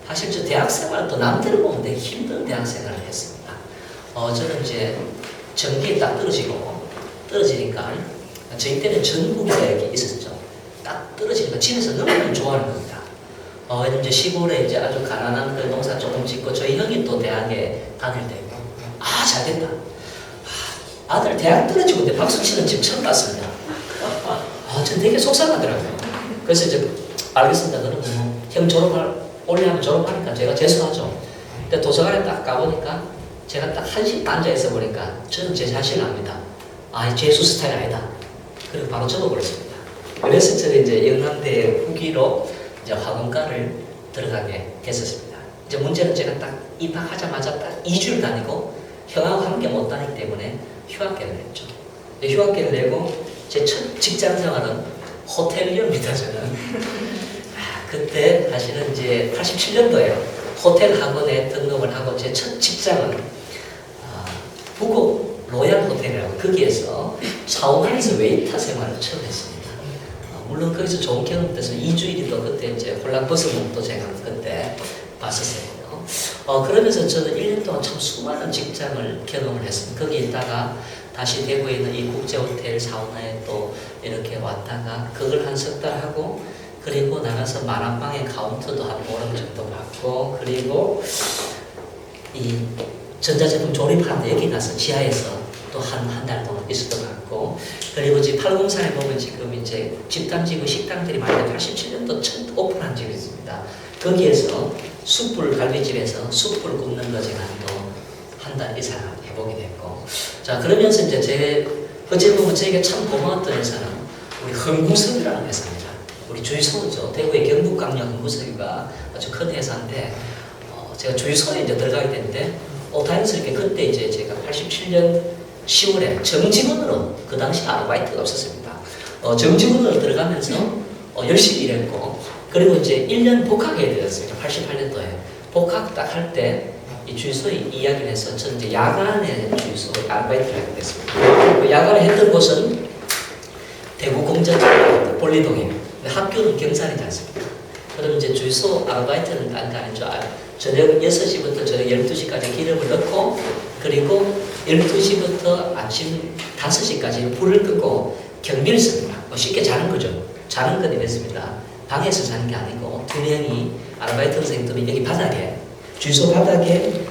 사실 저 대학생활도 남들을 보면 되게 힘든 대학생활을 했습니다. 저는 이제 전기에 딱 떨어지니까 저희 때는 전국대학이 있었죠. 딱 떨어지니까 집에서 너무너무 좋아하는 겁니다. 왜냐면 이제 시골에 이제 아주 가난한 그 농사 조금 짓고 저희 형이 또 대학에 다닐 때고 잘됐다. 아들 대학 떨어지고 근데 박수 치는 집 처음 봤습니다. 전 되게 속상하더라고요. 그래서 이제 알겠습니다. 그러면 형 올해 하면 졸업하니까 제가 재수하죠. 근데 도서관에 딱 가보니까 제가 딱 한식 앉아있어 보니까 저는 제 자신을 압니다. 재수 스타일 아니다. 그리고 바로 접어버렸습니다. 그래서 저는 이제 영남대 후기로 이제 화공과를 들어가게 됐었습니다. 이제 문제는 제가 딱 입학하자마자 딱 2주를 다니고 형하고 함께 못 다니기 때문에 휴학계를 냈죠. 휴학계를 내고 제 첫 직장 생활은 호텔이었습니다. 저는 그때 사실은 이제 87년도에 호텔 학원에 등록을 하고 제 첫 직장은 북옥 로얄 호텔이라고 거기에서 사원에서 웨이터 생활을 처음 했습니다. 물론 거기서 좋은 경험 돼서 2주일이도 그때 이제 홀랑버섯목도 제가 그때 봤었어요. 그러면서 저는 1년 동안 참 수많은 직장을 경험을 했습니다. 거기 있다가 다시 대구에 있는 이 국제호텔 사우나에 또 이렇게 왔다가 그걸 한 석 달 하고 그리고 나가서 만화방의 카운터도 한 5년 정도 받고 그리고 이 전자제품 조립하는데 여기 가서 지하에서 또 한 달 동안 있었던 것 같고 그리고 지금 803에 보면 지금 이제 집담지구 식당들이 많이 87년도 첫 오픈한 집이 있습니다. 거기에서 숯불 갈비집에서 숯불 굽는 거 제가 또 한 달 이상 해보게 됐고 자 그러면서 이제 어찌 보면 저에게 참 고마웠던 회사는 우리 흥구석이라는 회사입니다. 우리 주유소죠. 대구의 경북강력 흥구석이가 아주 큰 회사인데 제가 주유소에 이제 들어가게 됐는데 다행스럽게 그때 이제 제가 87년 10월에 정직원으로 그 당시 아르바이트가 없었습니다. 정직원으로 들어가면서 열심히 일했고 그리고 이제 1년 복학해야 되었습니다. 88년도에 복학 딱 할 때 이 주유소에 이야기를 해서 저는 이제 야간에 주유소 아르바이트를 하게 됐습니다. 그 야간에 했던 곳은 대구 공전역 볼리동이에요. 학교는 경산이지 않습니까? 그럼 이제 주유소 아르바이트는 딴 게 아니죠. 저녁 6시부터 저녁 12시까지 기름을 넣고 그리고 12시부터 아침 5시까지 불을 끄고 경비를 씁니다. 쉽게 자는 거죠. 자는 건 이랬습니다. 방에서 자는 게 아니고 2명이 아르바이트 선생님들이 여기 바닥에 주유소 바닥에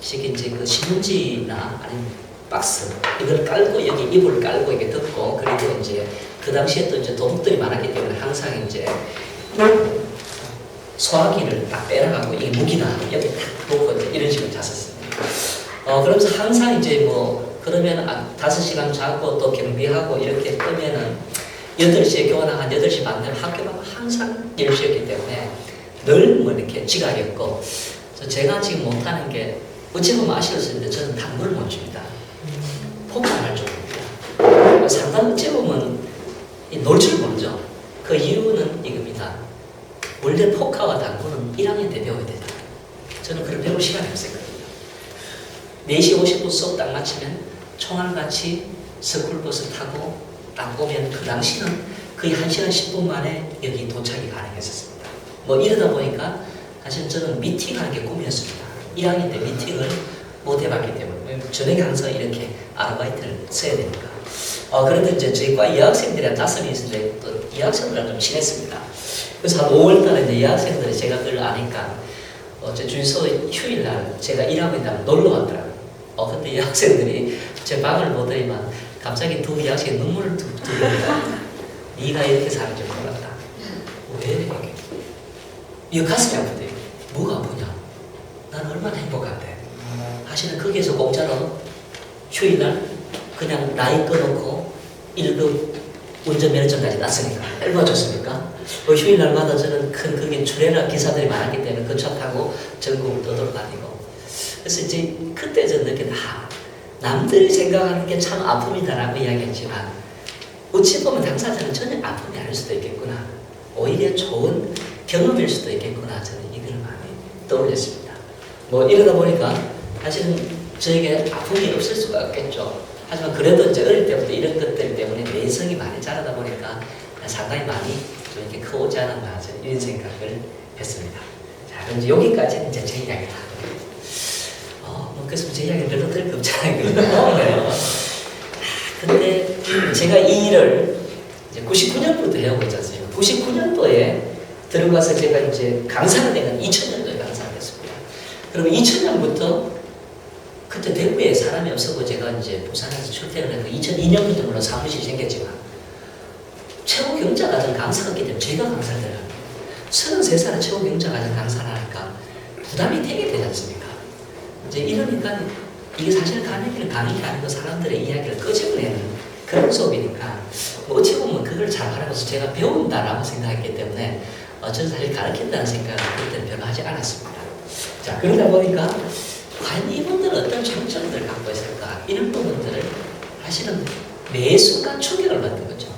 쉽게 이제 그 신문지나 아니면 박스 이걸 깔고 여기 이불을 깔고 이렇게 덮고 그리고 이제 그 당시에 또 이제 도둑들이 많았기 때문에 항상 이제 소화기를 딱 빼라가고 이 무기나 여기 딱 놓고 이제 이런 식으로 잤었습니다. 그러면서 항상 이제 뭐 그러면 5시간 자고 또 경비하고 이렇게 뜨면은 8시에 교환하고 한 8시 반 되면 학교 가면 항상 10시였기 때문에 늘 뭐 이렇게 지각이었고 제가 지금 못하는 게 어찌 보면 아쉬울 수 있는데 저는 당구를 못 줍니다. 포크를 할 줄 모릅니다. 상당히 어찌 보면 놀 줄 모르죠. 그 이유는 이겁니다. 원래 포크와 당구는 1학년 때 배워야 되잖아요. 저는 그걸 배울 시간이 없었거든요. 4시 50분 수업 딱 마치면 총알같이 스쿨버스 타고 딱 오면 그 당시는 거의 1시간 10분 만에 여기 도착이 가능했었습니다. 뭐 이러다 보니까 사실 저는 미팅하는 게 꿈이었습니다. 1학년 때 미팅을 못 해봤기 때문에 저녁에 항상 이렇게 아르바이트를 써야 되니까. 그런데 이제 저희 과 여학생들이 한 5명 있었는데 또 여학생들이랑 좀 친했습니다. 그래서 한 5월달에 이제 여학생들이 제가 그걸 아니까 제 주유소 휴일날 제가 일하고 있다가 놀러 왔더라고요. 근데 여학생들이 제 방을 보더니만 갑자기 두 여학생이 눈물을 뚝뚝 흘립니다. 네가 이렇게 사는 줄 몰랐다. 왜 이렇게? 이거 가슴이 아프대요. 뭐가 아프냐? 난 얼마나 행복한데. 사실은 거기에서 공짜로 휴일날 그냥 라인 꺼놓고 1급 운전면허증까지 땄으니까 얼마나 좋습니까? 휴일날마다 저는 큰 그게 트레일러 기사들이 많았기 때문에 그 차 타고 전국을 떠돌아다니고 그래서 이제 그때 저는 느끼는 남들이 생각하는 게 참 아픔이다라고 이야기했지만 어찌 보면 당사자는 전혀 아픔이 아닐 수도 있겠구나. 오히려 좋은 경험일 수도 있겠구나. 저는 이걸 많이 떠올렸습니다. 뭐 이러다 보니까 사실은 저에게 아픔이 없을 수가 없겠죠. 하지만 그래도 이제 어릴 때부터 이런 것들 때문에 내성이 많이 자라다 보니까 상당히 많이 좀 이렇게 커오지 않았나 저는 이런 생각을 했습니다. 자, 그럼 이제 여기까지는 이제 제 이야기를 하고요. 뭐 그래서 제 이야기를 별로 들을 게 없잖아요. 근데 제가 이 일을 이제 99년부터 해오고 있지 않습니까? 99년도에 들어가서 제가 이제 강사가 된 건 2000년도에 강사가 됐습니다. 그러면 2000년부터 그때 대구에 사람이 없었고 제가 이제 부산에서 출퇴근해서 2002년부터 물론 사무실이 생겼지만 최고 경자과정 강사였기 때문에 제가 강사를 해요. 33살에 최고 경자과정 강사를 하니까 부담이 되게 되지 않습니까? 이제 이러니까 이게 사실 강의는 강의가 아니고 사람들의 이야기를 끄집어내는 그런 수업이니까 뭐 어찌 보면 그걸 잘 하라고서 제가 배운다라고 생각했기 때문에 저는 사실 가르친다는 생각을 그때는 별로 하지 않았습니다. 자, 그러다 보니까 과연 이분들은 어떤 장점들을 갖고 있을까 이런 부분들을 사실은 매 순간 충격을 받는 거죠.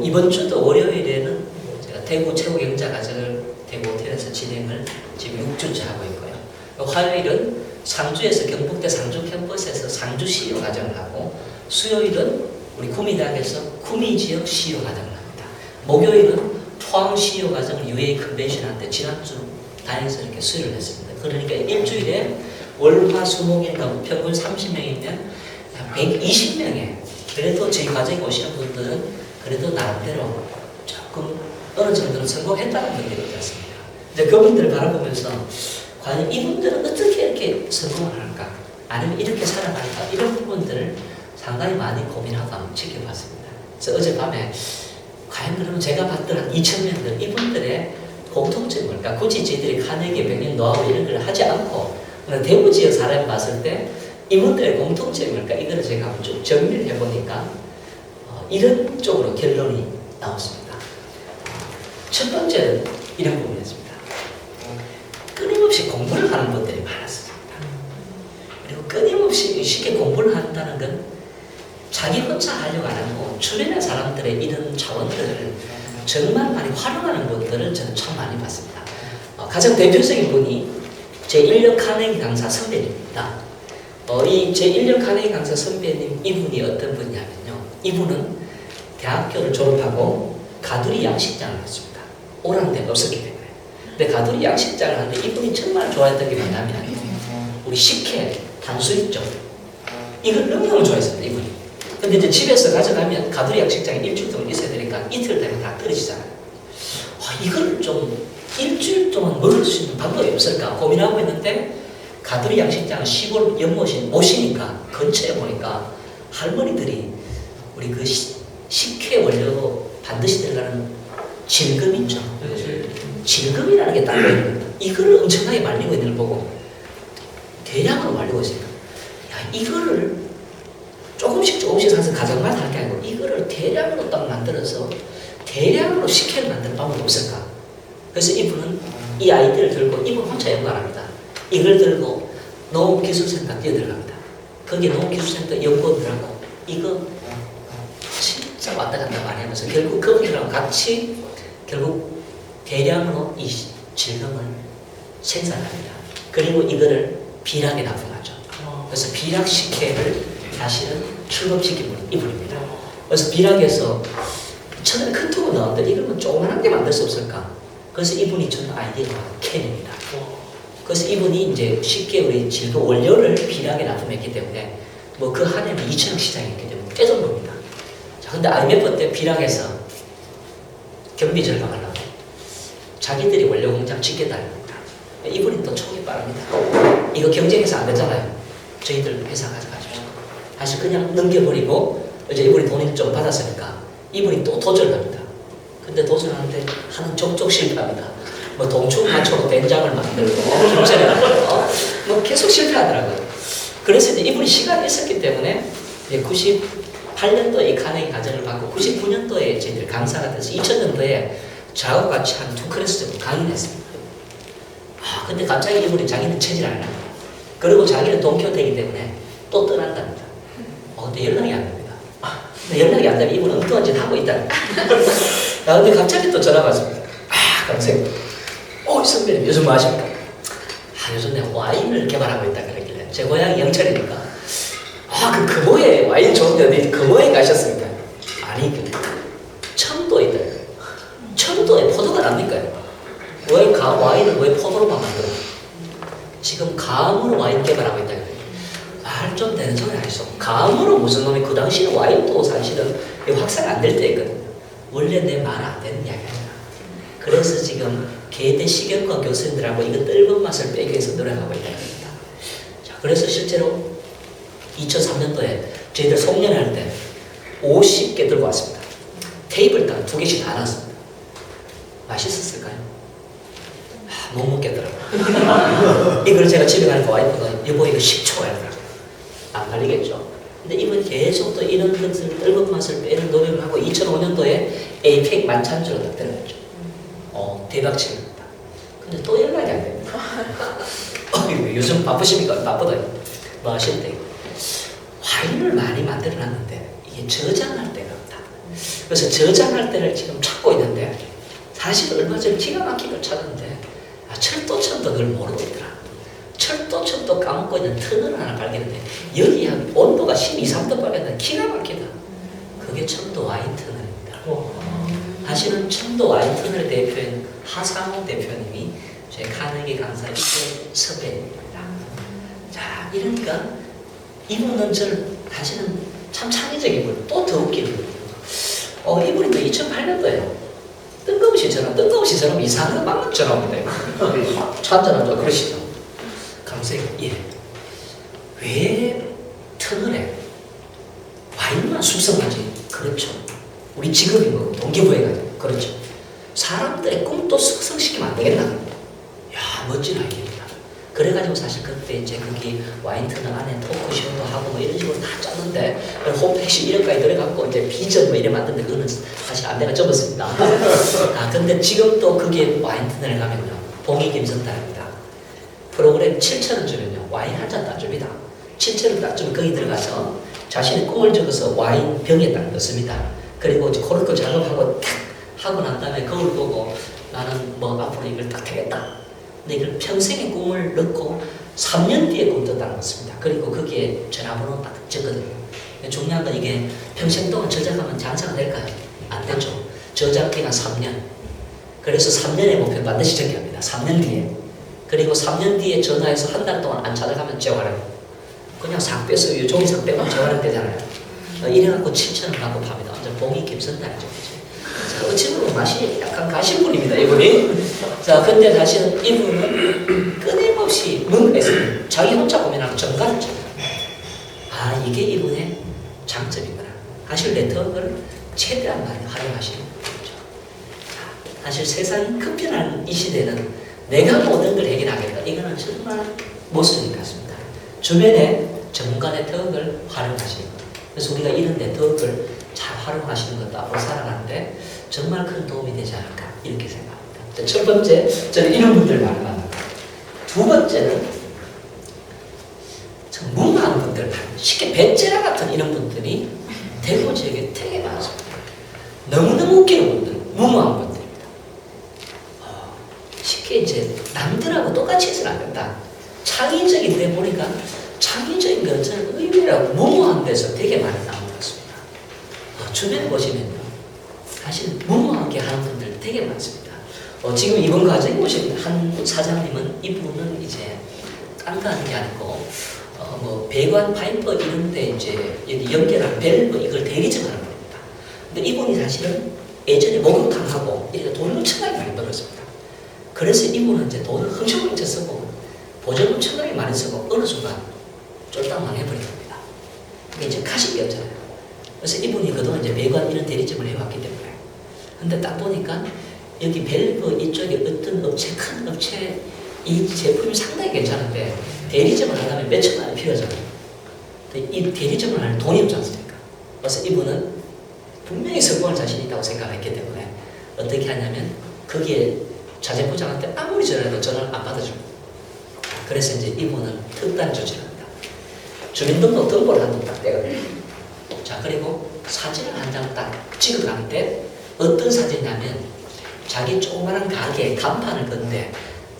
이번 주도 월요일에는 제가 대구 최고 경자과정을 대구 호텔에서 진행을 지금 6주째 하고 있고요. 화요일은 상주에서 경북대 상주 캠퍼스에서 상주 CEO 과정을 하고 수요일은 우리 구미대학에서 구미 지역 CEO 과정을 합니다. 목요일은 포항 CEO 과정을 UA 컨벤션한테 지난주 다행해서 이렇게 수료를 했습니다. 그러니까 일주일에 월화수목일과 평균 30명이면 120명에 그래도 저희 과정에 오시는 분들은 그래도 나름대로 조금 어느 정도는 성공했다는 분들이 있지 않습니까? 이제 그분들을 바라보면서 과연 이분들은 어떻게 이렇게 성공을 할까? 아니면 이렇게 살아갈까? 이런 부분들을 상당히 많이 고민하고 한번 지켜봤습니다. 그래서 어젯밤에 과연 그러면 제가 봤던 한 2,000명들 이분들의 공통점이 뭘까? 굳이 저희들이 카네기 백년 노하우 이런 걸 하지 않고 대구 지역 사람을 봤을 때 이분들의 공통점이 뭘까? 이거를 제가 한번 좀 정리를 해보니까 이런 쪽으로 결론이 나왔습니다. 첫 번째는 이런 부분이었습니다. 끊임없이 공부를 하는 분들이 많았습니다. 그리고 끊임없이 쉽게 공부를 한다는 건 자기 혼자 하려고 안 하고 주변의 사람들의 이런 자원들을 정말 많이 활용하는 분들을 저는 참 많이 봤습니다. 가장 대표적인 분이 제1년 카네기 강사 선배님입니다. 이 제1년 카네기 강사 선배님 이분이 어떤 분이냐면요. 이분은 대학교를 졸업하고 가두리 양식장을 했습니다. 오라는 데가 없었기 때문에. 근데 가두리 양식장을 하는데 이분이 정말 좋아했던 게 뭐냐면 우리 식혜, 단수 있죠. 이걸 너무너무 좋아했습니다. 이분이. 근데 이제 집에서 가져가면 가두리 양식장에 일주일 동안 있어야 되니까 이틀 되면 다 떨어지잖아요. 이걸 좀 일주일 동안 먹을 수 있는 방법이 없을까 고민하고 있는데 가두리 양식장 시골 연못이 오시니까 근처에 보니까 할머니들이 우리 그 식혜 원료 반드시 들어가는 질금 있죠. 질금이라는 게 딱 보입니다. 이거를 엄청나게 말리고 있는 걸 보고 대량으로 말리고 있습니다. 야, 이거를 조금씩 사서 가정마다 할 게 아니고 이거를 대량으로 딱 만들어서 대량으로 식혜를 만드는 방법이 없을까? 그래서 이분은 이 아이디어를 들고 이분 혼자 연구 안 합니다. 이걸 들고 농업기술센터 뛰어들어갑니다. 거기에 농업기술센터 연구원들하고 이거 진짜 왔다 갔다 많이 하면서 결국 그분이랑 같이 결국 대량으로 이 질금을 생산합니다. 그리고 이거를 비락에 납품하죠. 그래서 비락 식혜를 사실은 출범시킨 분이 이분입니다. 그래서 비락에서 처음에 큰 통을 넣었는데 이러면 조그만한 게 만들 수 없을까? 그래서 이분이 준 아이디어가 캔입니다. 그래서 이분이 이제 쉽게 우리 질금 원료를 비락에 납품했기 때문에 뭐 그 한 해는 2천억 시장이었기 때문에 떼돈봅니다. 자, 근데 IMF 때 비락에서 경비 절감하려고 자기들이 원료 공장 짓겠다는 겁니다. 이분이 또 촉이 빠릅니다. 이거 경쟁해서 안 되잖아요. 저희들 회사 가져가십시오. 다시 그냥 넘겨버리고 이제 이분이 돈을 좀 받았으니까 이분이 또 도전을 합니다. 근데 도전하는데 하는 족족 실패합니다. 뭐 동충 하초로 된장을 만들고 김치를 만들고 뭐 계속 실패하더라고요. 그래서 이제 이분이 시간이 있었기 때문에 이제 98년도에 이 카네기 과정을 받고 99년도에 저희들 강사가 돼서 2000년도에 저하고 같이 한 2클래스 정도 강의를 했습니다. 근데 갑자기 이분이 자기는 체질을 안 합니다. 그리고 자기는 동교대이기 때문에 또 떠난답니다. 근데 연락이 안 됩니다. 근데 연락이 안 되면 이분은 엉뚱한 짓 하고 있다는 거예요. 근데 갑자기 또 전화가 왔습니다. 강생, 선배님 요즘 뭐 하십니까? 요즘 내가 와인을 개발하고 있다 그랬길래 제 고향이 영천이니까 그 금호에 와인 좋은데 어디 금호에 가셨습니까? 아니 첨도에 있다. 첨도에 포도가 납니까? 왜 와인을 왜 포도로만 만들어? 지금 감으로 와인 개발하고 있다 그래요. 말 좀 되는 소리 하시오. 감으로 무슨 놈이 그 당시에 와인도 사실은 확산 안 될 때였거든요. 원래 내 말 안 되는 이야기 아니야. 그래서 지금 계대 식용과 교수님들하고 이거 떫은 맛을 빼기 위해서 노력하고 있다는 겁니다. 자, 그래서 실제로 2003년도에 저희들 송년할 때 50개 들고 왔습니다. 테이블 딱 2개씩 다 놨습니다. 맛있었을까요? 못 먹겠더라고요. 이걸 제가 집에 가니까 와이프가 여보 이거 10초가 이러더라고요. 안 팔리겠죠. 근데 이분 계속 또 이런 것을 떫은 맛을 빼는 노력을 하고 2005년도에 에이펙 만찬주로 딱 들어갔죠. 대박칩니다. 근데 또 연락이 안 됩니다. 요즘 바쁘십니까? 바쁘다. 뭐 하실 때 와인을 많이 만들어놨는데 이게 저장할 때가 없다. 그래서 저장할 때를 지금 찾고 있는데 사실 얼마 전에 기가 막힌 걸 찾았는데 철도천도 그걸 모르고 있더라. 철도천도 까먹고 있는 터널 하나 발견했는데 여기 한 온도가 12, 3도 발견했는데 기가 막히다. 그게 첨도 와인 터널입니다. 사실은 첨도 와인 터널 대표인 하상호 대표님이 저희 카네기 강사 이제 섭외입니다. 자, 이러니까 이분은 저를 사실은 참 창의적인 분, 또 더 웃기는 분이에요. 이분이 또 2008년도에요. 뜬금없이 저럼 이상한 막 전화 옵니다. 찬전하죠. 그러시죠. 강사님, 왜 터널에 와인만 숙성하지? 그렇죠. 우리 직업이 뭐 동기부여가 그렇죠. 사람들의 꿈도 숙성시키면 안 되겠나? 야, 멋진 아이디어입니다. 그래가지고 사실 그때 이제 거기 와인 터널 안에 토크쇼도 하고 뭐 이런 식으로 다 짰는데 홈페이지 이런까지 들어갔고 이제 비전 뭐 이래 만드는데 그거는 사실 안내가 접었습니다. 근데 지금 또 그게 와인 터널에 가면요 봉이 김성달입니다. 프로그램 7,000원 주면요 와인 한 잔도 안 줍니다. 7,000원 딱 주면 거기 들어가서 자신의 꿈을 적어서 와인 병에 딱 넣습니다. 그리고 이제 코르크 작업하고 딱 하고 난 다음에 거울 보고 나는 뭐 앞으로 이걸 딱 하겠다. 근데 이걸 평생의 꿈을 넣고 3년 뒤에 꿈도 딱 넣습니다. 그리고 거기에 전화번호 딱 적거든요. 중요한 건 이게 평생 동안 저작하면 장사가 될까요? 안 되죠. 저작 기간 3년. 그래서 3년의 목표 반드시 적용합니다. 3년 뒤에. 그리고 3년 뒤에 전화해서 한 달 동안 안 찾아가면 재활용. 그냥 상 빼서 종이상 빼면 재활용 되잖아요. 이래갖고 7,000원 갖고 팝니다. 완전 봉이 김선달이죠. 자, 어찌보면 맛이 약간 가신 분입니다, 이분이. 자, 근데 사실은 이분은 끊임없이 끊임없이 뭔가 있으면 자기 혼자 고민하고 정가를 쳐요. 아, 이게 이분의 장점이구나. 사실 네트워크를 최대한 많이 활용하시는 거죠. 사실 세상이 급변하는 이 시대는 내가 모든 걸 해결하겠다. 이거는 정말 모순인 것 같습니다. 주변에 전문가 네트워크를 활용하시는 것. 그래서 우리가 이런 네트워크를 잘 활용하시는 것도 앞으로 살아가는데 정말 큰 도움이 되지 않을까 이렇게 생각합니다. 첫 번째, 저는 이런 분들 많이 만납니다. 두 번째는 좀 무모한 분들, 쉽게 배째라 같은 이런 분들이 대구 지역에 되게 많습니다. 너무너무 웃기는 분들, 무모한 분들입니다. 쉽게 이제 남들하고 똑같이 해서는 안 된다. 창의적인 데 보니까 창의적인 건 저는 의외라고 무모한 데서 되게 많이 나온 것 같습니다. 주변에 보시면요. 사실 무모하게 하는 분들 되게 많습니다. 지금 이번 과정에 오신 한 사장님은 이분은 이제 딴 거 하는 게 아니고 뭐 배관 파이프 이런 데 이제 여기 연결한 밸브 이걸 대리점 하는 겁니다. 근데 이분이 사실은 예전에 목욕탕하고 이렇게 돈을 엄청나게 많이 벌었습니다. 그래서 이분은 이제 돈을 흠쩍흠쩍 쓰고 보조금 엄청나게 많이 쓰고 어느 순간 쫄딱만 해버린 겁니다. 그게 이제 가실 게 없잖아요. 그래서 이분이 그동안 이제 배관 이런 대리점을 해왔기 때문에. 근데 딱 보니까 여기 밸브 이쪽에 어떤 업체, 큰 업체 이 제품이 상당히 괜찮은데 대리점을 하려면 몇 천만 원이 필요하잖아요. 이 대리점을 하는 돈이 없지 않습니까? 그래서 이분은 분명히 성공할 자신이 있다고 생각했기 때문에 어떻게 하냐면 거기에 자재부장한테 아무리 전화해도 전화를 안 받아줍니다. 그래서 이제 이분은 특단 조치를 합니다. 주민등록 등본을 한 통 딱 떼거든요. 자, 그리고 사진을 한 장 딱 찍어가는데 어떤 사진이냐면 자기 조그마한 가게에 간판을 건데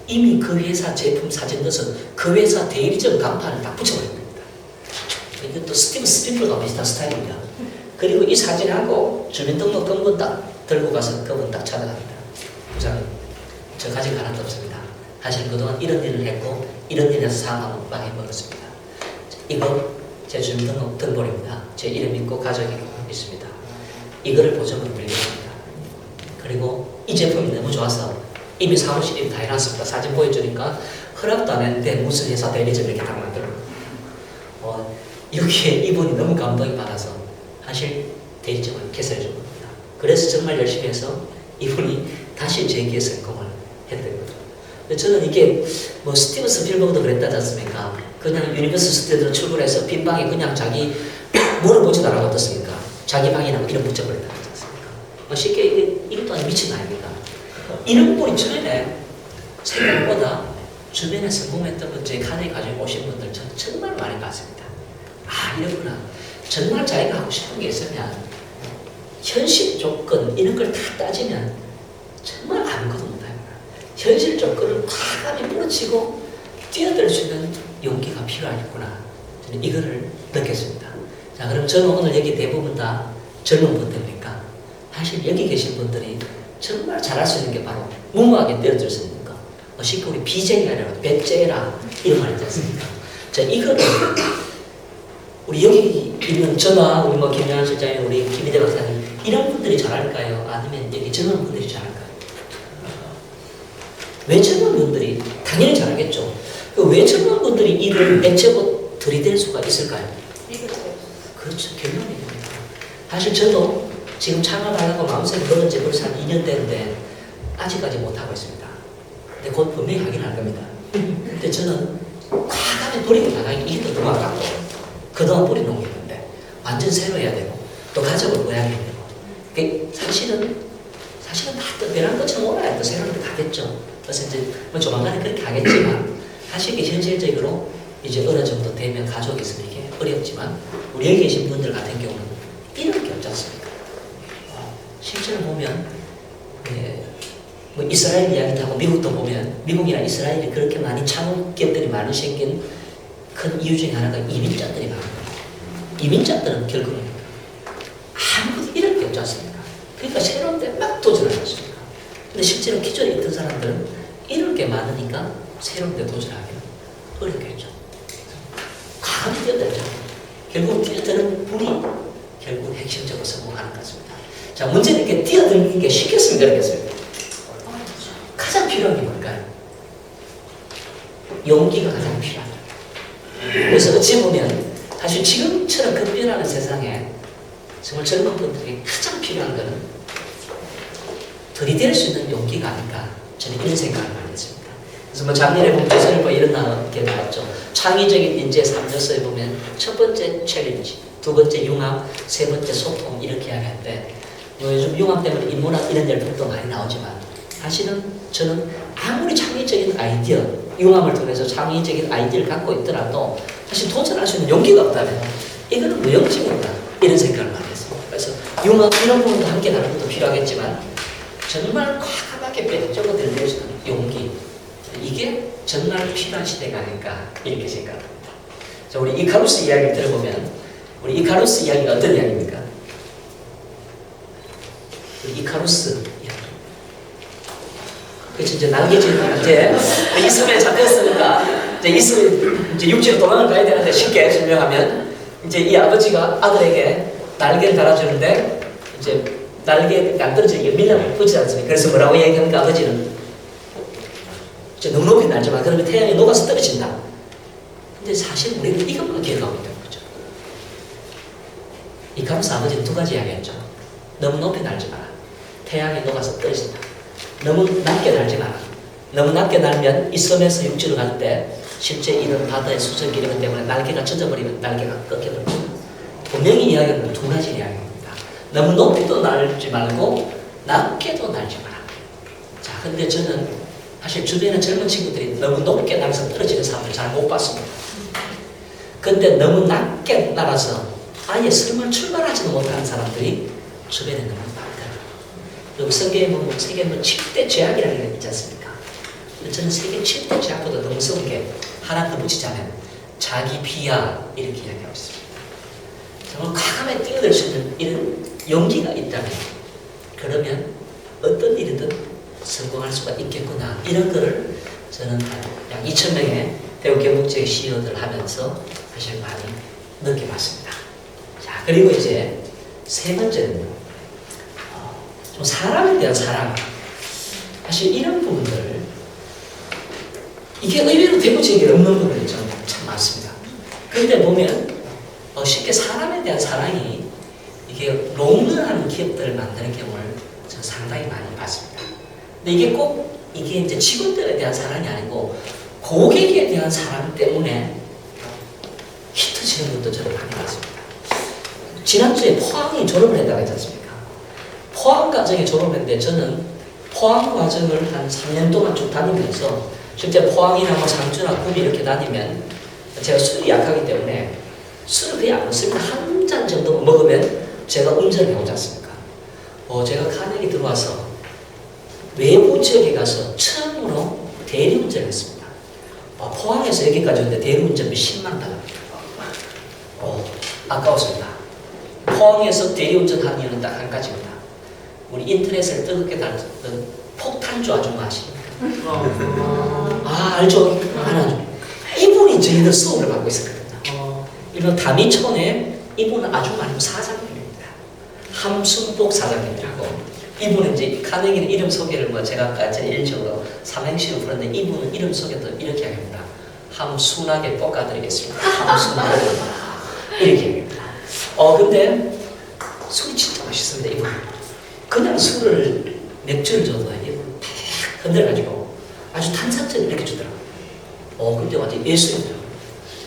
이미 그 회사 제품 사진 넣어서 그 회사 대리점 간판을 딱 붙여버린 겁니다. 이것도 스티브 스필버가 비슷한 스타일입니다. 그리고 이 사진하고 주민등록 등본 딱 들고 가서 그분 딱 찾아갑니다. 부장님, 저 가진 하나도 없습니다. 사실 그동안 이런 일을 했고 이런 일에서 상황을 망해버렸습니다. 이거 제 주민등록 등본입니다. 제 이름 있고 가족이 있습니다. 이거를 보조금을 빌렸습니다. 그리고 이 제품이 너무 좋아서 이미 사무실에 다 해놨습니다. 사진 보여주니까 허락도 안 했는데 무슨 회사 대리점 이렇게 딱 만들어요. 여기에 이분이 너무 감동이 받아서 사실 대리점을 개설해 준 겁니다. 그래서 정말 열심히 해서 이분이 다시 재기에 성공을 했던 거죠. 저는 이게 뭐 스티브 스필버그도 그랬다지 않습니까? 그냥 유니버스 스튜디오 출근해서 빈 방에 그냥 자기 물어보지도 않았고 어떻습니까? 자기 방이나 이름 붙여버렸다지 않습니까? 쉽게 이것 또한 미친 아닙니까? 이런 분이 주변에 생각보다 주변에 성공했던 분, 제 카드에 가지고 오신 분들 저는 정말 많이 봤습니다. 아, 이러구나. 정말 자기가 하고 싶은 게 있으면 현실 조건 이런 걸 다 따지면 정말 아무것도 못합니다. 현실 조건을 과감히 부러치고 뛰어들 수 있는 용기가 필요하겠구나. 저는 이거를 느꼈습니다. 자, 그럼 저는 오늘 여기 대부분 다 젊은 분들이니까 사실 여기 계신 분들이 정말 잘할 수 있는 게 바로 무모하게 뛰어들 수 있는 거. 쉽게 우리 비쟁이가 아니라 배째라 이런 말 있지 않습니까? 자, 이거를 우리 여기 있는 저나 우리 뭐 김영환 실장님, 우리 김희대 박사님 이런 분들이 잘할까요? 아니면 여기 젊은 분들이 잘할까요? 왜 젊은 분들이 당연히 잘하겠죠. 왜 젊은 분들이 이를 애초부터 들이댈 수가 있을까요? 그렇죠. 경험입니다. 사실 저도 지금 창업하려고 마음속에 그런 지 벌써 한 2년 됐는데 아직까지 못하고 있습니다. 근데 곧 분명히 하긴 할 겁니다. 근데 저는 과감히 버리고 나가기 이게 너무 아깝고 그동안 버려놓은 게 있는데 완전 새로 해야 되고 또 가족을 보여야 되고 사실은 다 특별한 것처럼 오라야 또 새로운 데 가겠죠. 그래서 이제 뭐 조만간에 그렇게 하겠지만 사실 이게 현실적으로 이제 어느 정도 되면 가족이 있으면 이게 어렵지만 우리 여기 계신 분들 같은 경우는 이런 게 없지 않습니까? 실제로 보면 뭐 이스라엘 이야기도 하고 미국도 보면 미국이나 이스라엘이 그렇게 많이 창업 기업들이 많이 생긴 큰 이유 중에 하나가 이민자들이 많은 거예요. 이민자들은 결국은 아무것도 이럴 게 없지 않습니까? 그러니까 새로운 데 막 도전하지 않습니까? 근데 실제로 기존에 있던 사람들은 이럴 게 많으니까 새로운 데 도전하기는 어렵겠죠. 과감히 뛰어들죠. 결국 뛰어드는 분이 결국 핵심적으로 성공하는 것 같습니다. 자, 문제는 이렇게 뛰어들는 게 쉽겠습니까? 어렵겠습니까? 가장 필요한 게 뭘까요? 그래서 어찌 보면 사실 지금처럼 급변하는 세상에 정말 젊은 분들이 가장 필요한 것은 들이댈 수 있는 용기가 아닐까 저는 이런 생각을 많이 했습니다. 그래서 뭐 작년에 보면 조선일보 이런 게 나왔죠. 창의적인 인재 3요소에 보면 첫 번째 챌린지, 두 번째 융합, 세 번째 소통 이렇게 이야기하는데 뭐 요즘 융합 때문에 인문학 이런 열풍도 많이 나오지만 사실은 저는 아무리 창의적인 아이디어, 융합을 통해서 창의적인 아이디어를 갖고 있더라도 사실 도전할 수 있는 용기가 없다면 이거는 무용지물이다 이런 생각을 많이 했습니다. 그래서 융합 이런 부분도 함께 다른 것도 필요하겠지만 정말 과감하게 뼈저고 들릴 수 있는 용기 이게 정말 필요한 시대가 아닐까 이렇게 생각합니다. 자, 우리 이카루스 이야기를 들어보면 우리 이카루스 이야기가 어떤 이야기입니까? 이카루스 이야기. 그렇죠. 이제 날개짓 이제 이 섬에 잡혔으니까 이제 이 섬에 이제 육지로 도망을 가야 되는데 쉽게 설명하면 이제 이 아버지가 아들에게 날개를 달아주는데 이제 날개가 안 떨어지게 밀려붙지 않습니까? 그래서 뭐라고 얘기합니까? 아버지는 이제 너무 높이 날지만 그러면 태양이 녹아서 떨어진다. 근데 사실 우리는 이것만 기억하고 있는 거죠. 이카루스 아버지는 두 가지 이야기했죠. 너무 높이 날지 마라. 태양이 녹아서 떨어진다. 너무 낮게 날지 마라. 너무 낮게 날면 이 섬에서 육지로 갈 때 실제 이런 바다의 수증 기름 때문에 날개가 젖어버리면 날개가 꺾여버립니다. 분명히 이야기하는 두 가지 이야기입니다. 너무 높이도 날지 말고 낮게도 날지 마라. 자, 근데 저는 사실 주변에 젊은 친구들이 너무 높게 날아서 떨어지는 사람을 잘 못 봤습니다. 근데 너무 낮게 날아서 아예 삶을 출발하지도 못하는 사람들이 주변에 너무 많더라고요. 여기 성경에 보면 세계 7대 죄악이라는 게 있지 않습니까? 근데 저는 세계 7대 죄악보다 더 무서운 게 하나 더 붙이자면 자기 비하 이렇게 이야기하고 있습니다. 정말 과감하게 뛰어들 수 있는 이런 용기가 있다면 그러면 어떤 일이든 성공할 수가 있겠구나 이런 거를 저는 약 2,000명의 대구 경북지의 CEO들 하면서 사실 많이 느껴봤습니다. 자, 그리고 이제 세 번째는 좀 사람에 대한 사랑. 사실 이런 부분들 이게 의외로 대구 지역에 없는 부분이 참 많습니다. 그런데 보면 쉽게 사람에 대한 사랑이 이게 롱런하는 기업들을 만드는 경우를 저는 상당히 많이 봤습니다. 근데 이게 꼭 이게 이제 직원들에 대한 사랑이 아니고 고객에 대한 사랑 때문에 히트치는 것도 저는 많이 봤습니다. 지난주에 포항이 졸업을 했다고 했지 않습니까? 포항 과정에 졸업했는데 저는 포항 과정을 한 3년 동안 쭉 다니면서 실제 포항이나 뭐 상주나 구미 이렇게 다니면 제가 술이 약하기 때문에 술을 거의 안 먹습니다. 한 잔 정도 먹으면 제가 운전을 해오지 않습니까? 제가 카네기 들어와서 외부 지역에 가서 처음으로 대리운전을 했습니다. 포항에서 여기까지 오는데 대리운전비 10만 원 달랍니다. 아까웠습니다. 포항에서 대리운전 한 이유는 딱 한 가지입니다. 우리 인터넷을 뜨겁게 달던 폭탄주 아줌마 아십니까? 알죠? 알아요. 이분이 저희들 수업을 받고 있었거든요. 이분 다미촌에 이분은 아주 많은 사장님입니다. 함순복 사장님이라고. 이분은 이제 카네기는 이름 소개를 제가 아까 제 일적으로 삼행시로 풀었는데 이분은 이름 소개도 이렇게 합니다. 함순하게 볶아드리겠습니다. 함순하게 이렇게 합니다. 근데 술이 진짜 맛있습니다. 이분 그냥 술을 맥주를 줘도 이분 탁 흔들어가지고 아주 탄산처럼 이렇게 주더라고요. 근데 완전 예술이더라고요.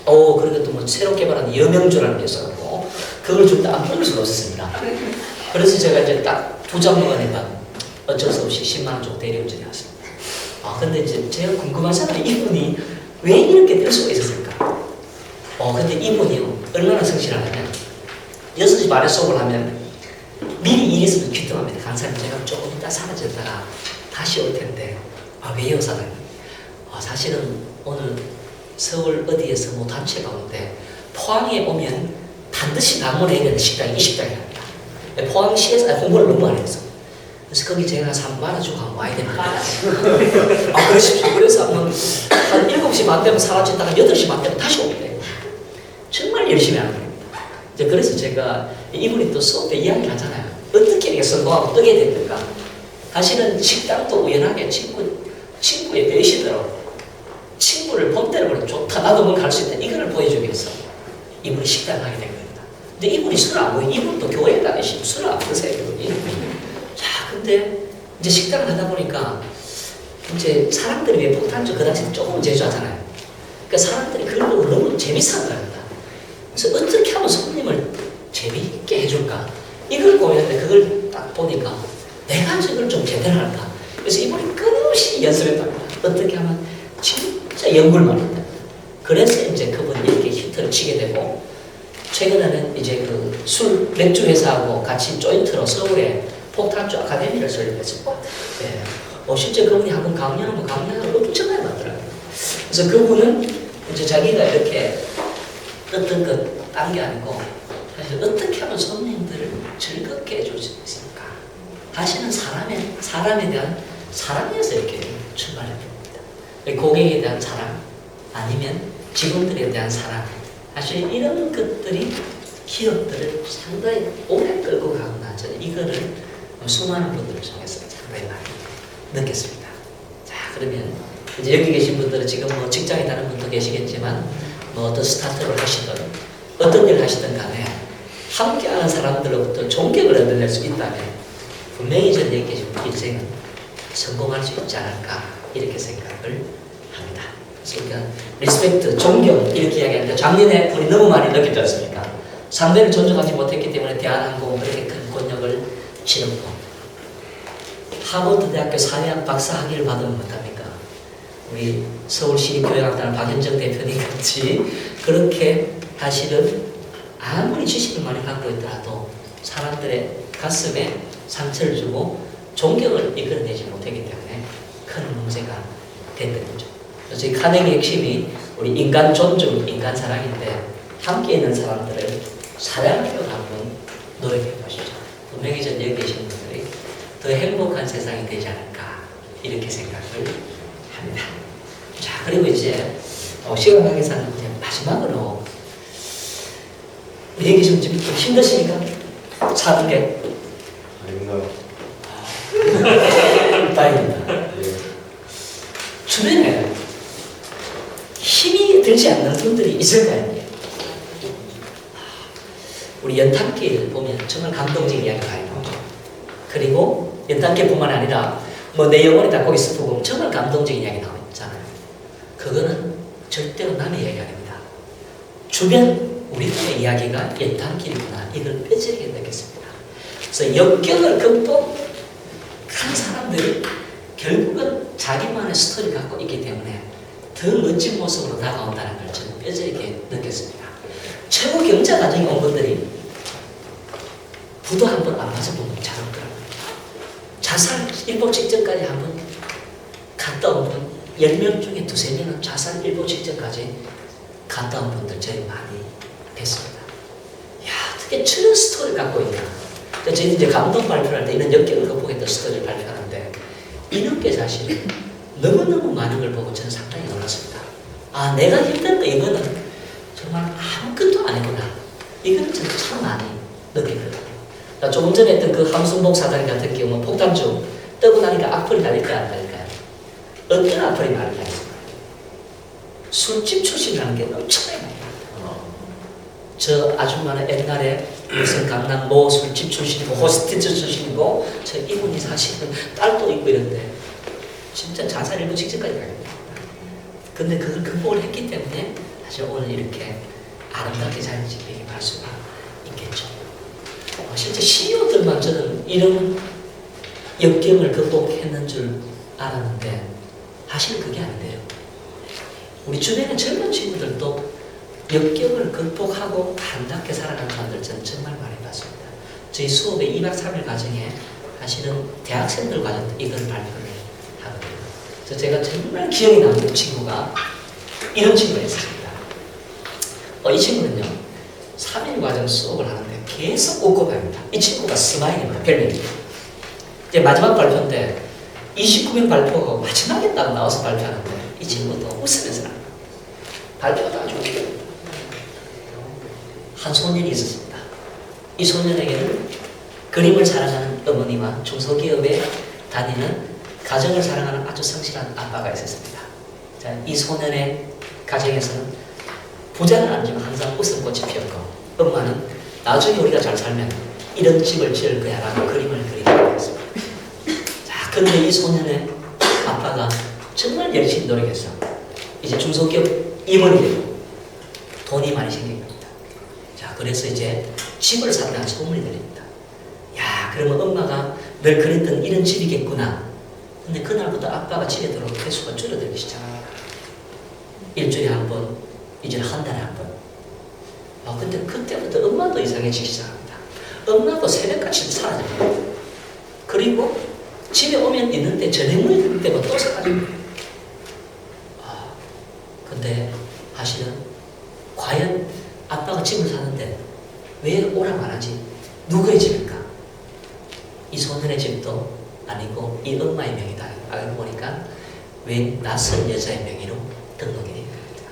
그리고 또 뭐 새로 개발한 여명주라는 게 있어갖고 그걸 좀 안 먹을 수가 없었습니다. 그래서 제가 이제 딱 2잔 먹으니까 어쩔 수 없이 10만 원 주고 대리운전이 왔습니다. 근데 이제 제가 궁금한 사람이 이분이 왜 이렇게 될 수가 있었을까? 근데 이분이 얼마나 성실하냐면 6시 반에 수업을 하면 미리 일 있으면 귀뜸합니다. 강사님 제가 조금 이따 사라졌다가 다시 올 텐데 왜요 사장님? 사실은 오늘 서울 어디에서 뭐 단체가 오는데 포항에 오면 반드시 방문해야 되는 식당이 이 식당이랍니다. 포항시에서 공부를 너무 많이 해서 그래서 거기 제가 가서 한번 말아주고 한번 와야 됩니다. 그러십시오. 그래서 한 7시 반 되면 사라졌다가 8시 반 되면 다시 오게 돼요. 정말 열심히 하는 겁니다. 이제 그래서 제가 이분이 또 수업 때 이야기를 하잖아요. 어떻게 이렇게 성공하고 뜨게 됐을까? 사실은 식당도 우연하게 친구의 배시더라고요. 친구 친구를 봄대로 보내 좋다 나도 뭔가 할 수 있다 이거를 보여주기 위해서 이분이 식당을 하게 된 겁니다. 근데 이분이 술을 안 먹어요. 이분도 교회에 다니시고 술을 안 드세요. 자 근데 이제 식당을 하다 보니까 이제 사람들이 왜 폭탄주 그 당시에 조금 제조하잖아요. 그러니까 사람들이 그걸 보고 너무 재밌어하는 겁니다. 그래서 어떻게 하면 손님을 재미있게 해줄까 이걸 고민했는데 그걸 딱 보니까 내가 이걸 좀 제대로 할까. 그래서 이분이 끊임없이 연습했답니다. 어떻게 하면 진짜 연구를 합니다. 그래서 이제 그분이 이렇게 히트를 치게 되고 최근에는 이제 그 술 맥주 회사하고 같이 조인트로 서울에 폭탄주 아카데미를 설립했습니다. 네. 실제 그분이 한번 강연하고 강연을 엄청나게 만들어요. 그래서 그분은 이제 자기가 이렇게 어떤 딴 게 아니고 사실 어떻게 하면 손님들을 즐겁게 해줄 수 있을까 하시는 사람에 대한 사랑에서 이렇게 출발해 봅니다. 고객에 대한 사랑 아니면 직원들에 대한 사랑 사실 이런 것들이 기업들을 상당히 오래 끌고 가거나 저는 이거를 수많은 분들을 통해서 상당히 많이 느꼈습니다. 자 그러면 이제 여기 계신 분들은 지금 뭐 직장에 다른 분도 계시겠지만 뭐 어떤 스타트를 하시든 어떤 일을 하시든 간에 함께하는 사람들로부터 존경을 얻어낼 수 있다면 분명히 저는 여기 계신 인생은 성공할 수 있지 않을까 이렇게 생각을 합니다. 그래서 우리가 리스펙트, 존경 이렇게 이야기하는데 작년에 우리 너무 많이 느꼈지 않습니까? 상대를 존중하지 못했기 때문에 대한항공은 그렇게 큰 곤욕을 치렀고 하버드 대학교 사회학 박사 학위를 받으면 못합니까? 우리 서울시립교육학단 박현정 대표님 같이 그렇게 사실은 아무리 지식을 많이 갖고 있더라도 사람들의 가슴에 상처를 주고 존경을 이끌어내지 못하기 때문에 큰 문제가 됐던 거죠. 그래서 이 카네기의 핵심이 우리 인간 존중, 인간 사랑인데 함께 있는 사람들을 사랑하려고 한번 노력해 보시죠. 분명히 전 여기 계신 분들이 더 행복한 세상이 되지 않을까 이렇게 생각을 합니다. 자 그리고 이제 시간 관계상 이제 마지막으로 여기 계신 분 좀 힘드시니까 사는 게 아닙니다. 다행입니다. 예. 주변에 힘이 들지 않는 분들이 있을 거 아니에요. 우리 연탄길 보면 정말 감동적인 이야기가 많이 나오죠. 그리고 연탄길뿐만 아니라 뭐 내 영혼이 닿고 있을 보면 정말 감동적인 이야기 나오잖아요. 그거는 절대로 남의 이야기 아닙니다. 주변 우리들의 이야기가 연탄길이구나 이걸 뼈저리게 느꼈습니다. 그래서 역경을 극복한 사람들이 결국은 자기만의 스토리를 갖고 있기 때문에 더 멋진 모습으로 다가온다는 걸 저는 뼈저리게 느꼈습니다. 최고 경자 과정에 온 분들이 부도 한 번 안 맞아보면 잘 없더라고요. 자살 일보 직전까지 한 번 갔다 온 분 10명 중에 2~3명은 자살 일보 직전까지 갔다 온 분들 저희 많이 뵀습니다. 야, 어떻게 저런 스토리를 갖고 있나. 저희 이제 감동 발표를 할 때 이런 역경을 극복했던 스토리를 발표하는데 이런 게 사실은 너무너무 많은 걸 보고 저는 상당히 놀랐습니다. 아, 내가 힘든 거 이거는 정말 아무것도 아니구나. 이거는 저는 참 많이 느끼거든요. 조금 전에 했던 그 함순복 사장 같은 경우는 폭탄주 뜨고 나니까 악플이 달릴까요? 안 달릴까요? 어떤 악플이 많이 달렸을까요? 술집 출신이라는 게 엄청나게 많이 달려요. 저 아줌마는 옛날에 무슨 강남 모 술집 출신이고 호스티스 출신이고 저 이분이 사실은 딸도 있고 이런데 진짜 자살 일부 직전까지 가요. 근데 그걸 극복을 했기 때문에 사실 오늘 이렇게 아름답게 잘 지키게 갈 수가 있겠죠. 실제 CEO들만 저는 이런 역경을 극복했는 줄 알았는데 사실 그게 아닌데요. 우리 주변의 젊은 친구들도 역경을 극복하고 아름답게 살아가는 사람들 저는 정말 많이 봤습니다. 저희 수업의 2박 3일 과정에 사실은 대학생들 과정 이걸 발표를 하거든요. 그래서 제가 정말 기억에 남는 친구가 이런 친구가 있었습니다. 이 친구는요 3일 과정 수업을 하는데 계속 웃고 갑니다. 이 친구가 스마일입니다. 별명이. 이제 마지막 발표인데 29명 발표하고 마지막에 딱 나와서 발표하는데 이 친구도 웃으면서 나옵니다. 발표가 아주 웃겨요. 한 소년이 있었습니다. 이 소년에게는 그림을 사랑하는 어머니와 중소기업에 다니는 가정을 사랑하는 아주 성실한 아빠가 있었습니다. 자, 이 소년의 가정에서는 부자는 아니지만 항상 웃음꽃이 피었고 엄마는 나중에 우리가 잘 살면 이런 집을 지을 거야 라고 그림을 그리게 되었습니다. 자, 근데 이 소년의 아빠가 정말 열심히 노력해서 이제 중소기업 임원이 되고 돈이 많이 생긴 겁니다. 자, 그래서 이제 집을 산다는 소문이 들립니다. 야, 그러면 엄마가 늘 그랬던 이런 집이겠구나. 근데 그날부터 아빠가 집에 들어올 횟수가 줄어들기 시작합니다. 일주일에 한 번, 이제 한 달에 한 번. 근데 그때부터 엄마도 이상해지기 시작합니다. 엄마도 새벽같이 사라집니다. 그리고 집에 오면 있는데 저녁물이 들 때만 또 사라집니다. 근데 사실은 과연 아빠가 집을 사는데 왜 오라고 안 하지? 누구의 집일까? 이 소년의 집도 아니고 이 엄마의 명이다. 알고 보니까 왜 낯선 여자의 명의로 등록이 된 겁니다.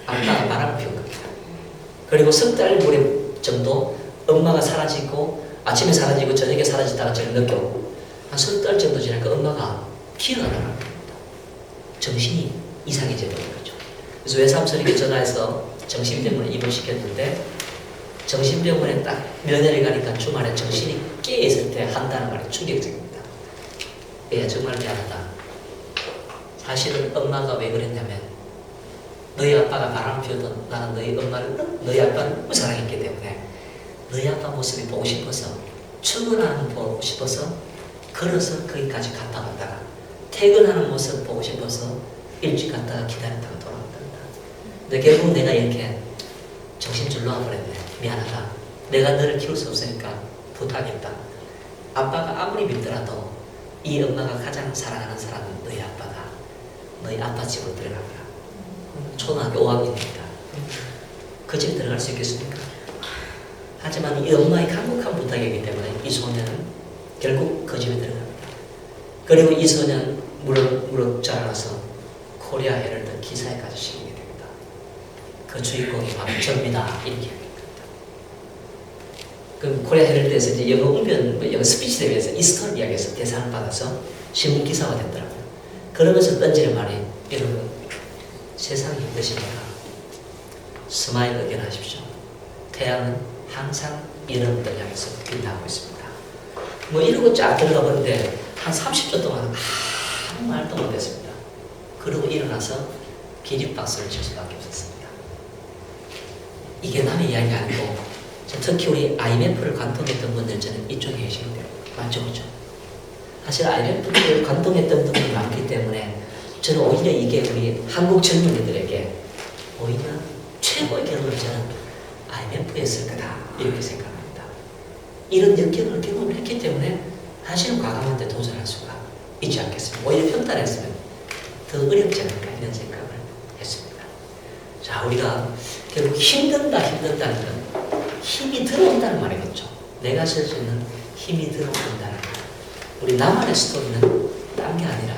아빠가 바람을 피운 겁니다. 그리고 석 달 정도 엄마가 사라지고 아침에 사라지고 저녁에 사라지다가 저를 느꼈고 한 석 달 정도 지나니까 엄마가 기어나가는 겁니다. 정신이 이상해져 버린 거죠. 그래서 외삼촌에게 전화해서 정신병원에 입원시켰는데 정신병원에 딱 면회를 가니까 주말에 정신이 깨어있을 때 한다는 말이 충격적입니다. 얘야 정말 미안하다. 사실은 엄마가 왜 그랬냐면 너희 아빠가 바람을 피우던 나는 너희 아빠를 너무 사랑했기 때문에 너희 아빠 모습이 보고 싶어서 출근하는 거 보고 싶어서 걸어서 거기까지 갔다 왔다가 퇴근하는 모습 보고 싶어서 일찍 갔다가 기다렸다가 돌아왔단다. 근데 결국 내가 이렇게 정신줄 놓아버렸네. 미안하다. 내가 너를 키울 수 없으니까 부탁했다. 아빠가 아무리 믿더라도 이 엄마가 가장 사랑하는 사람은 너희 아빠가 너희 아빠 집으로 들어가거라. 초등학교 5학년입니다. 그 집에 들어갈 수 있겠습니까? 하지만 이 엄마의 간곡한 부탁이기 때문에 이 소년은 결국 그 집에 들어갑니다. 그리고 이 소년 무럭무럭 자라나서 코리아 헤럴드 기사에까지 실리게 됩니다. 그 주인공이 바로 접니다. 이렇게 합니다. 그 코리아 헤럴드에서 이제 영어 웅변, 영어 스피치 대회에서 이 스토리 이야기에서 대상을 받아서 신문 기사가 됐더라고요. 그러면서 던지는 말이 여러분 세상이 힘드십니까? 스마일 어게인 하십시오. 태양은 항상 여러분들 향해서 빛나고 있습니다. 뭐 이러고 쫙 들어가 보는데 한 30초 동안 아무 말도 못했습니다. 그러고 일어나서 기립박수를 칠 수밖에 없었습니다. 이게 남의 이야기가 아니고 특히 우리 IMF를 관통했던 분들 저는 이쪽에 계시는데 맞죠? 그죠? 사실 IMF를 관통했던 분들이 많기 때문에 저는 오히려 이게 우리 한국 젊은이들에게 오히려 최고의 결론을 저는 IMF였을 거다 이렇게 생각합니다. 이런 역경을 경험을 했기 때문에 사실은 과감한데 도전할 수가 있지 않겠습니까? 오히려 평단했으면 더 어렵지 않을까 이런 생각을 했습니다. 자, 우리가 결국 힘든다는 건 힘이 들어온다는 말이겠죠. 내가 쓸 수 있는 힘이 들어온다는 말. 우리 나만의 스토리는 딴 게 아니라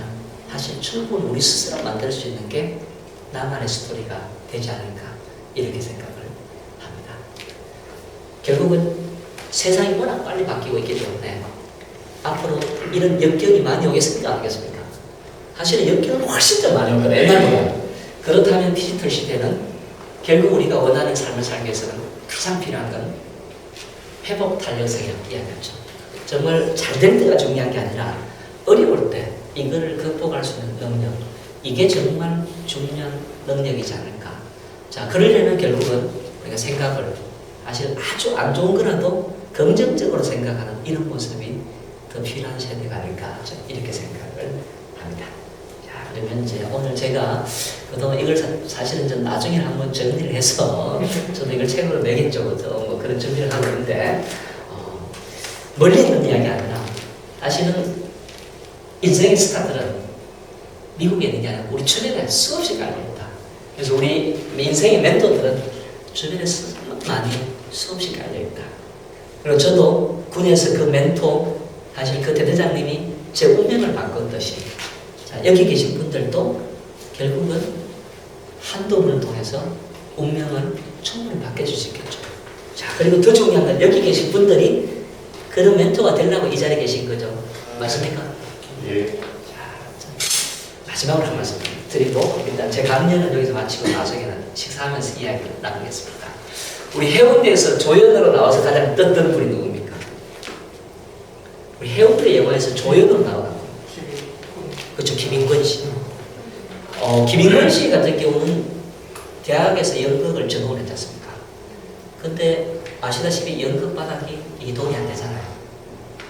사실 충분히 우리 스스로 만들 수 있는 게 나만의 스토리가 되지 않을까 이렇게 생각을 합니다. 결국은 세상이 워낙 빨리 바뀌고 있기 때문에 앞으로 이런 역경이 많이 오겠습니까? 안 오겠습니까? 사실은 역경은 훨씬 더 많이 올 거예요. 옛날보다. 그렇다면 디지털 시대는 결국 우리가 원하는 삶을 살기 위해서는 가장 필요한 건 회복 탄력성이라고 이야기하죠. 정말 잘 될 때가 중요한 게 아니라 어려울 때 이거를 극복할 수 있는 능력, 이게 정말 중요한 능력이지 않을까. 자, 그러려면 결국은 우리가 생각을 사실 아주 안 좋은 거라도 긍정적으로 생각하는 이런 모습이 더 필요한 세대가 아닐까 이렇게 생각을 합니다. 자, 그러면 이제 오늘 제가 그동안 이걸 사실은 좀 나중에 한번 정리를 해서 저도 이걸 책으로 내겠죠. 뭐 그런 준비를 하고 있는데 멀리 있는 이야기 아니라 사실은 인생의 스타들은 미국에 있는 게 아니라 우리 주변에 수없이 깔려있다. 그래서 우리 인생의 멘토들은 주변에 많이 수없이 깔려있다. 그리고 저도 군에서 그 멘토 사실 그 대대장님이 제 운명을 바꿨듯이 자, 여기 계신 분들도 결국은 한두 분을 통해서 운명을 충분히 바꿔줄 수 있겠죠. 자, 그리고 더 중요한 건 여기 계신 분들이 그런 멘토가 되려고 이 자리에 계신 거죠. 맞습니까? 예. 자, 마지막으로 한 말씀 드리겠습니다. 드리고 일단 제 강연은 여기서 마치고 나중에는 식사하면서 이야기를 나누겠습니다. 우리 해운대에서 조연으로 나와서 가장 떴던 분이 누굽니까? 우리 해운대 영화에서 조연으로 나오는 분. 그렇죠. 김인권 씨. 김인권 씨 같은 경우는 대학에서 연극을 전공을 했지 않습니까? 근데 아시다시피 연극 바닥이 이게 돈이 안 되잖아요.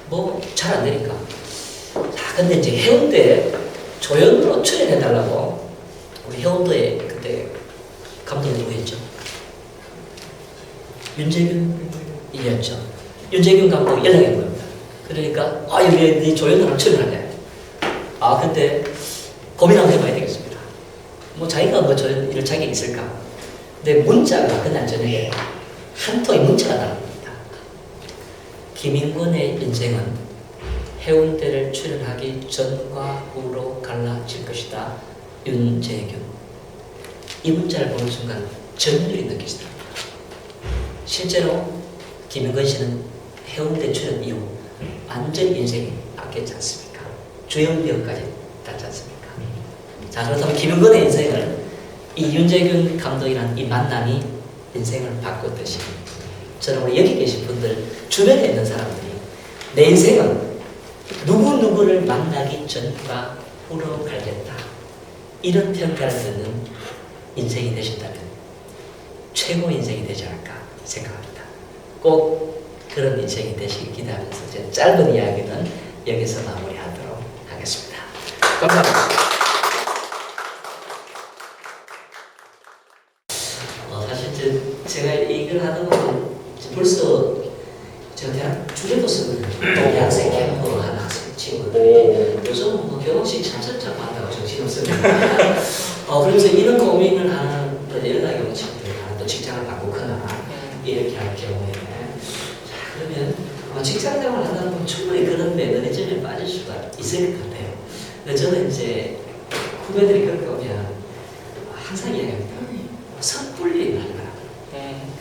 뭐 잘 안 되니까. 자, 근데 이제 해운대에 조연으로 출연해달라고 우리 해운대에 그때 감독이 누구였죠? 윤재균이었죠. 윤재균 감독이 연락이 온 겁니다. 그러니까 여기 네 조연으로 출연하냐. 근데 고민 한번 해봐야 되겠습니다. 뭐 자기가 뭐 조연 이럴 자격이 있을까? 근데 문자가 그날 저녁에 한 통의 문자가 나옵니다. 김인권의 인생은 해운대를 출연하기 전과 후로 갈라질 것이다. 윤재균. 이 문자를 보는 순간 전율이 느껴지더랍니다. 실제로 김인권 씨는 해운대 출연 이후 완전 인생이 바뀌었지 않습니까? 주연배우까지 닿지 않습니까? 자, 그렇다면 김인권의 인생을 이 윤재균 감독이라는 이 만남이 인생을 바꿨듯이 저는 우리 여기 계신 분들 주변에 있는 사람들이 내 인생은 누구누구를 만나기 전과 후로 갈겠다. 이런 평가를 듣는 인생이 되신다면 최고 인생이 되지 않을까 생각합니다. 꼭 그런 인생이 되시길 기대하면서 제 짧은 이야기는 여기서 마무리하도록 하겠습니다. 감사합니다. 사실 제가 이걸 하다 보면 벌써 제가 대학 주제도 쓰거든요. 대학생 캠프 하는 학생 친구들이 요즘 뭐 결혼식 참석자고 한다고 정신없습니다. 그래서 이런 고민을 하는 연락이 오는 친구들이 또 직장을 바꾸거나 이렇게 할 경우에 자, 그러면 직장 생활 하다 보면 충분히 그런 매너리즘에 빠질 수가 있을 것 같아요. 근데 저는 이제 후배들이 그렇게 오면 항상 이야기합니다. 섣불리 하는 거라.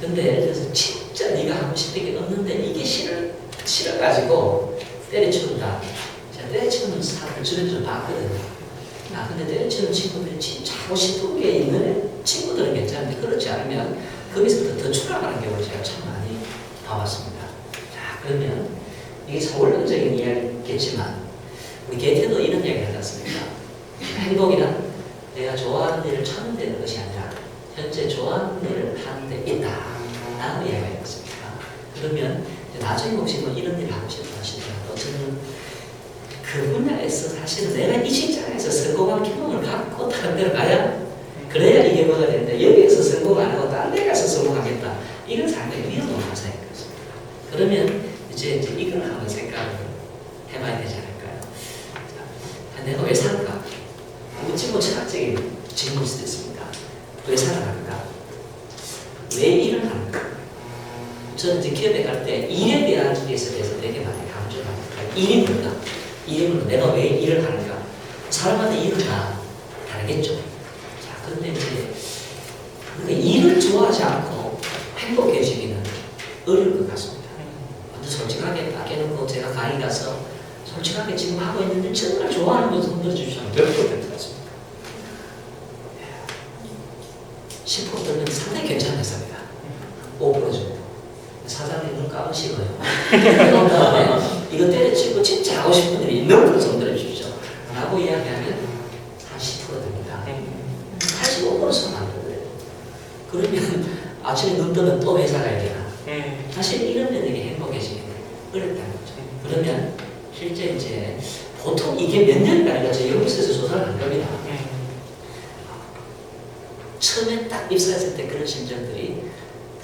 근데 예를 들어서 진짜 네가 하고 싶은 게 없는데 이게 싫어가지고 때려치운다. 제가 때려치우는 사람을 주변에서 봤거든요. 근데 때려치우는 친구들이 진짜 하고 싶은 게 있는 친구들은 괜찮은데 그렇지 않으면 거기서부터 더 추락하는 경우를 제가 참 많이 봐왔습니다. 자, 그러면 이게 서울론적인 이야기겠지만 우리 게테도 이런 이야기 하지 않습니까? 행복이란 내가 좋아하는 일을 찾는 데는 것이 아니라 현재 좋아하는 일을 하는 데 있다 라는 이야기가 있습니다. 그러면 나중에 혹시 뭐 이런 일을 하고 싶다 하시더라도 저는 그 분야에서 사실은 내가 이 직장에서 성공한 경험을 갖고 다른 데로 가야 그래야 이게 뭐가 되는데 여기에서 성공 안 하고 다른 데 가서 성공하겠다 이건 상당히 위험한 화사인 것입니다. 그러면 이제 이걸 한번 생각을 해봐야 되지 않을까요? 자, 내가 왜 살까? 어찌 뭐 철학적인 질문일 수도 있습니다. 왜 살아갈까? 왜 일을 하는가? 저는 이제 기업에 갈 때 일에 대한 것에 대해서 되게 많이 강조를 합니다. 일이 뭔가? 일이 뭔가? 내가 왜 일을 하는가? 사람마다 일은 다 다르겠죠. 자, 그런데 이제 그러니까 일을 좋아하지 않고 행복해지기는 어려울 것 같습니다. 완전 솔직하게 맡겨놓고 제가 강의 가서 솔직하게 지금 하고 있는데 정말 좋아하는 것을 흔들어 주시면 몇 프로 될 것 같습니까? 10% 들면 상당히 괜찮은 회사입니다. 5% 정도. 사장님 눈 감으시고요. 그런 다음에 이거 때려치고 진짜 하고 싶은 일이 있는 걸 손들어 주십시오. 라고 이야기하면 한 10% 됩니다. 85% 손 안 들어요. 그러면 아침에 눈 뜨면 또 회사 가야 되나? 사실 이러면 이게 행복해지기 어렵다는 거죠. 그러면 실제 이제 보통 이게 몇 년이 아니라 저희 연구소에서 조사를 한 겁니다. 처음에 딱 입사했을 때 그런 심정들이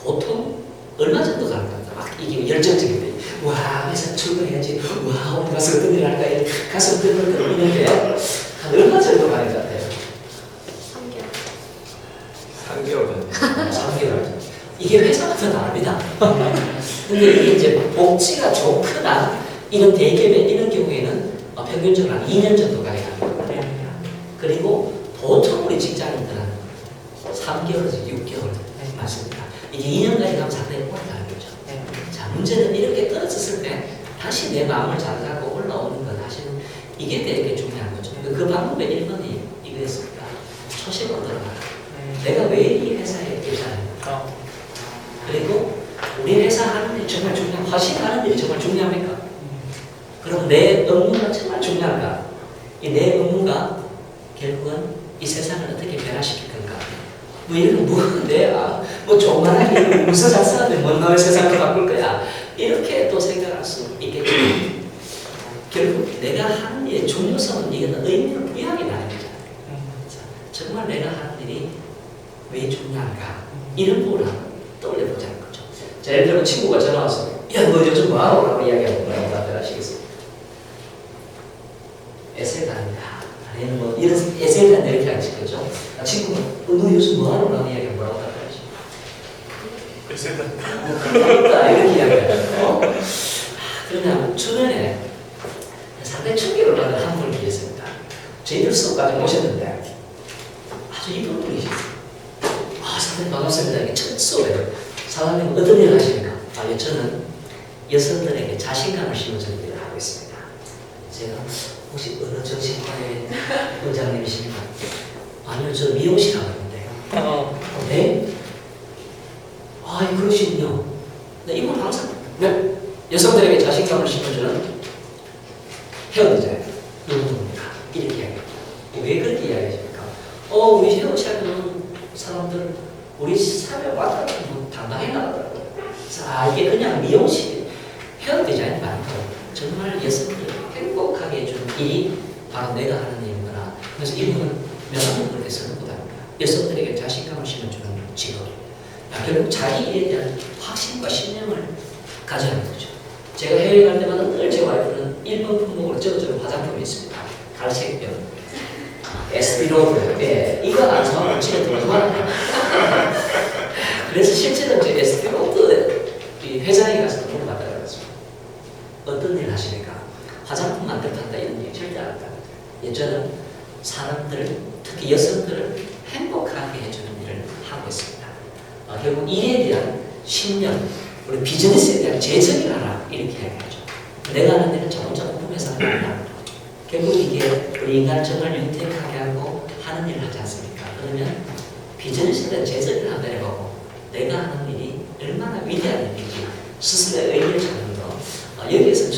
보통 얼마 정도 가는 것 같아요. 막 이게 열정적인데, 와, 회사 출근해야지, 와, 오늘 가서 어떤 일을 할까, 가서 어떤 일을 이런데, 한 얼마 정도 가는 것 같아요? 3개월. 3개월. 이게 회사마다 다릅니다. 근데 이게 이제 복지가 좋거나, 이런 대기업의 이런 경우에는 평균적으로 한 2년 정도 가야 합니다. 그리고 보통 우리 직장인들은 3개월에서 6개월 맞습니다. 이게 2년까지 가면 상당히 오래 가는 거죠. 자, 문제는 이렇게 떨어졌을 때 다시 내 마음을 잘 잡고 올라오는 건 사실은 이게 되게 중요한 거죠. 그 방법의 1번이 이거였습니다. 초심으로 돌아가라. 내가 왜 이 회사에 입사했는가? 그리고 우리 회사 하는 일이 정말 화신하는 일이 정말 중요합니까? 그럼 내 업무가 정말 중요한가? 이 내 업무가 결국은 이 세상을 어떻게 변화시킬 건가? 뭐 이런 뭐 조그만하게 무슨 작사인데 뭔 너의 세상을 바꿀 거야? 이렇게 또 생각할 수 있겠지만 결국 내가 하는 일의 중요성은 이거는 의미를 부여하게 나는 거잖아요. 정말 내가 하는 일이 왜 중요한가? 이런 부분을 한번 떠올려보자는 거죠. 자, 예를 들면 친구가 전화 와서 야, 너 요즘 뭐하고? 라고 이야기하고 뭐라고 답변하시겠습니까? 에세이가 아니다. 아니면 뭐 이런 에세이가 이렇게 하실 거죠. 친구가 너 요즘 뭐하고? 라고 이야기하면 뭐라고 답변하시죠? 에세이다. 이렇게 이야기해요. 그러면 주변에 상당히 충격을 받은 한 분이 계셨습니다. 저희들 수업까지 오셨는데 아주 이쁜 분이셨어요. 사장님 반갑습니다. 이게 첫 수업에 사장님 어떤 일을 하십니까? 저는 여성들에게 자신감을 심어주는 일을 하고 있습니다. 제가 혹시 어느 정신과의 원장님이십니까? 아니요, 저 미용실 하고 있는데요. 네? 그러시군요. 네, 이분 항상 여성들에게 자신감을 심어주는 헤어 디자이너 누구입니까? 이렇게 이야기합니다. 왜 그렇게 이야기하십니까? 우리 헤어샵은 사람들 우리 사회 왔다 갔다 당당히 나가더라고요. 이게 그냥 미용실 헤어 디자인 말고 정말 여성들을 행복하게 해주는 일이 바로 내가 하는 일이구나. 그래서 이분은 명함을 그렇게 쓰는 거답니다. 여성들에게 자신감을 심어주는 직업. 결국 자기 일에 대한 확신과 신념을 가져야 하는 거죠. 제가 해외 갈 때마다 늘 제 와이프는 1번 품목으로 적어주는 화장품이 있습니다. 갈색변, 에스티로드. 이거 안 사면 집에 들어가면 그래서 실제로 제 에스티로드 회장에 가서 돈을 받아야 했습니다. 어떤 일 하십니까? 화장품 만들었다 이런 얘기 절대 안 한다. 저는 사람들, 특히 여성들을 행복하게 해주는 일을 하고 있습니다. 결국 일에 대한 신념, 우리 비즈니스에 대한 재정을 하라 이렇게 이야기하죠. 내가 하는 일은 자동차 부품에서 하는 일이다. 결국 이게 우리 인간을 정말 윤택하게 하고 하는 일을 하지 않습니까? 그러면 비즈니스에 대한 재정을 한번 해보고 내가 하는 일이 얼마나 위대한 일인지 스스로의 의미를 찾는 거 여기에서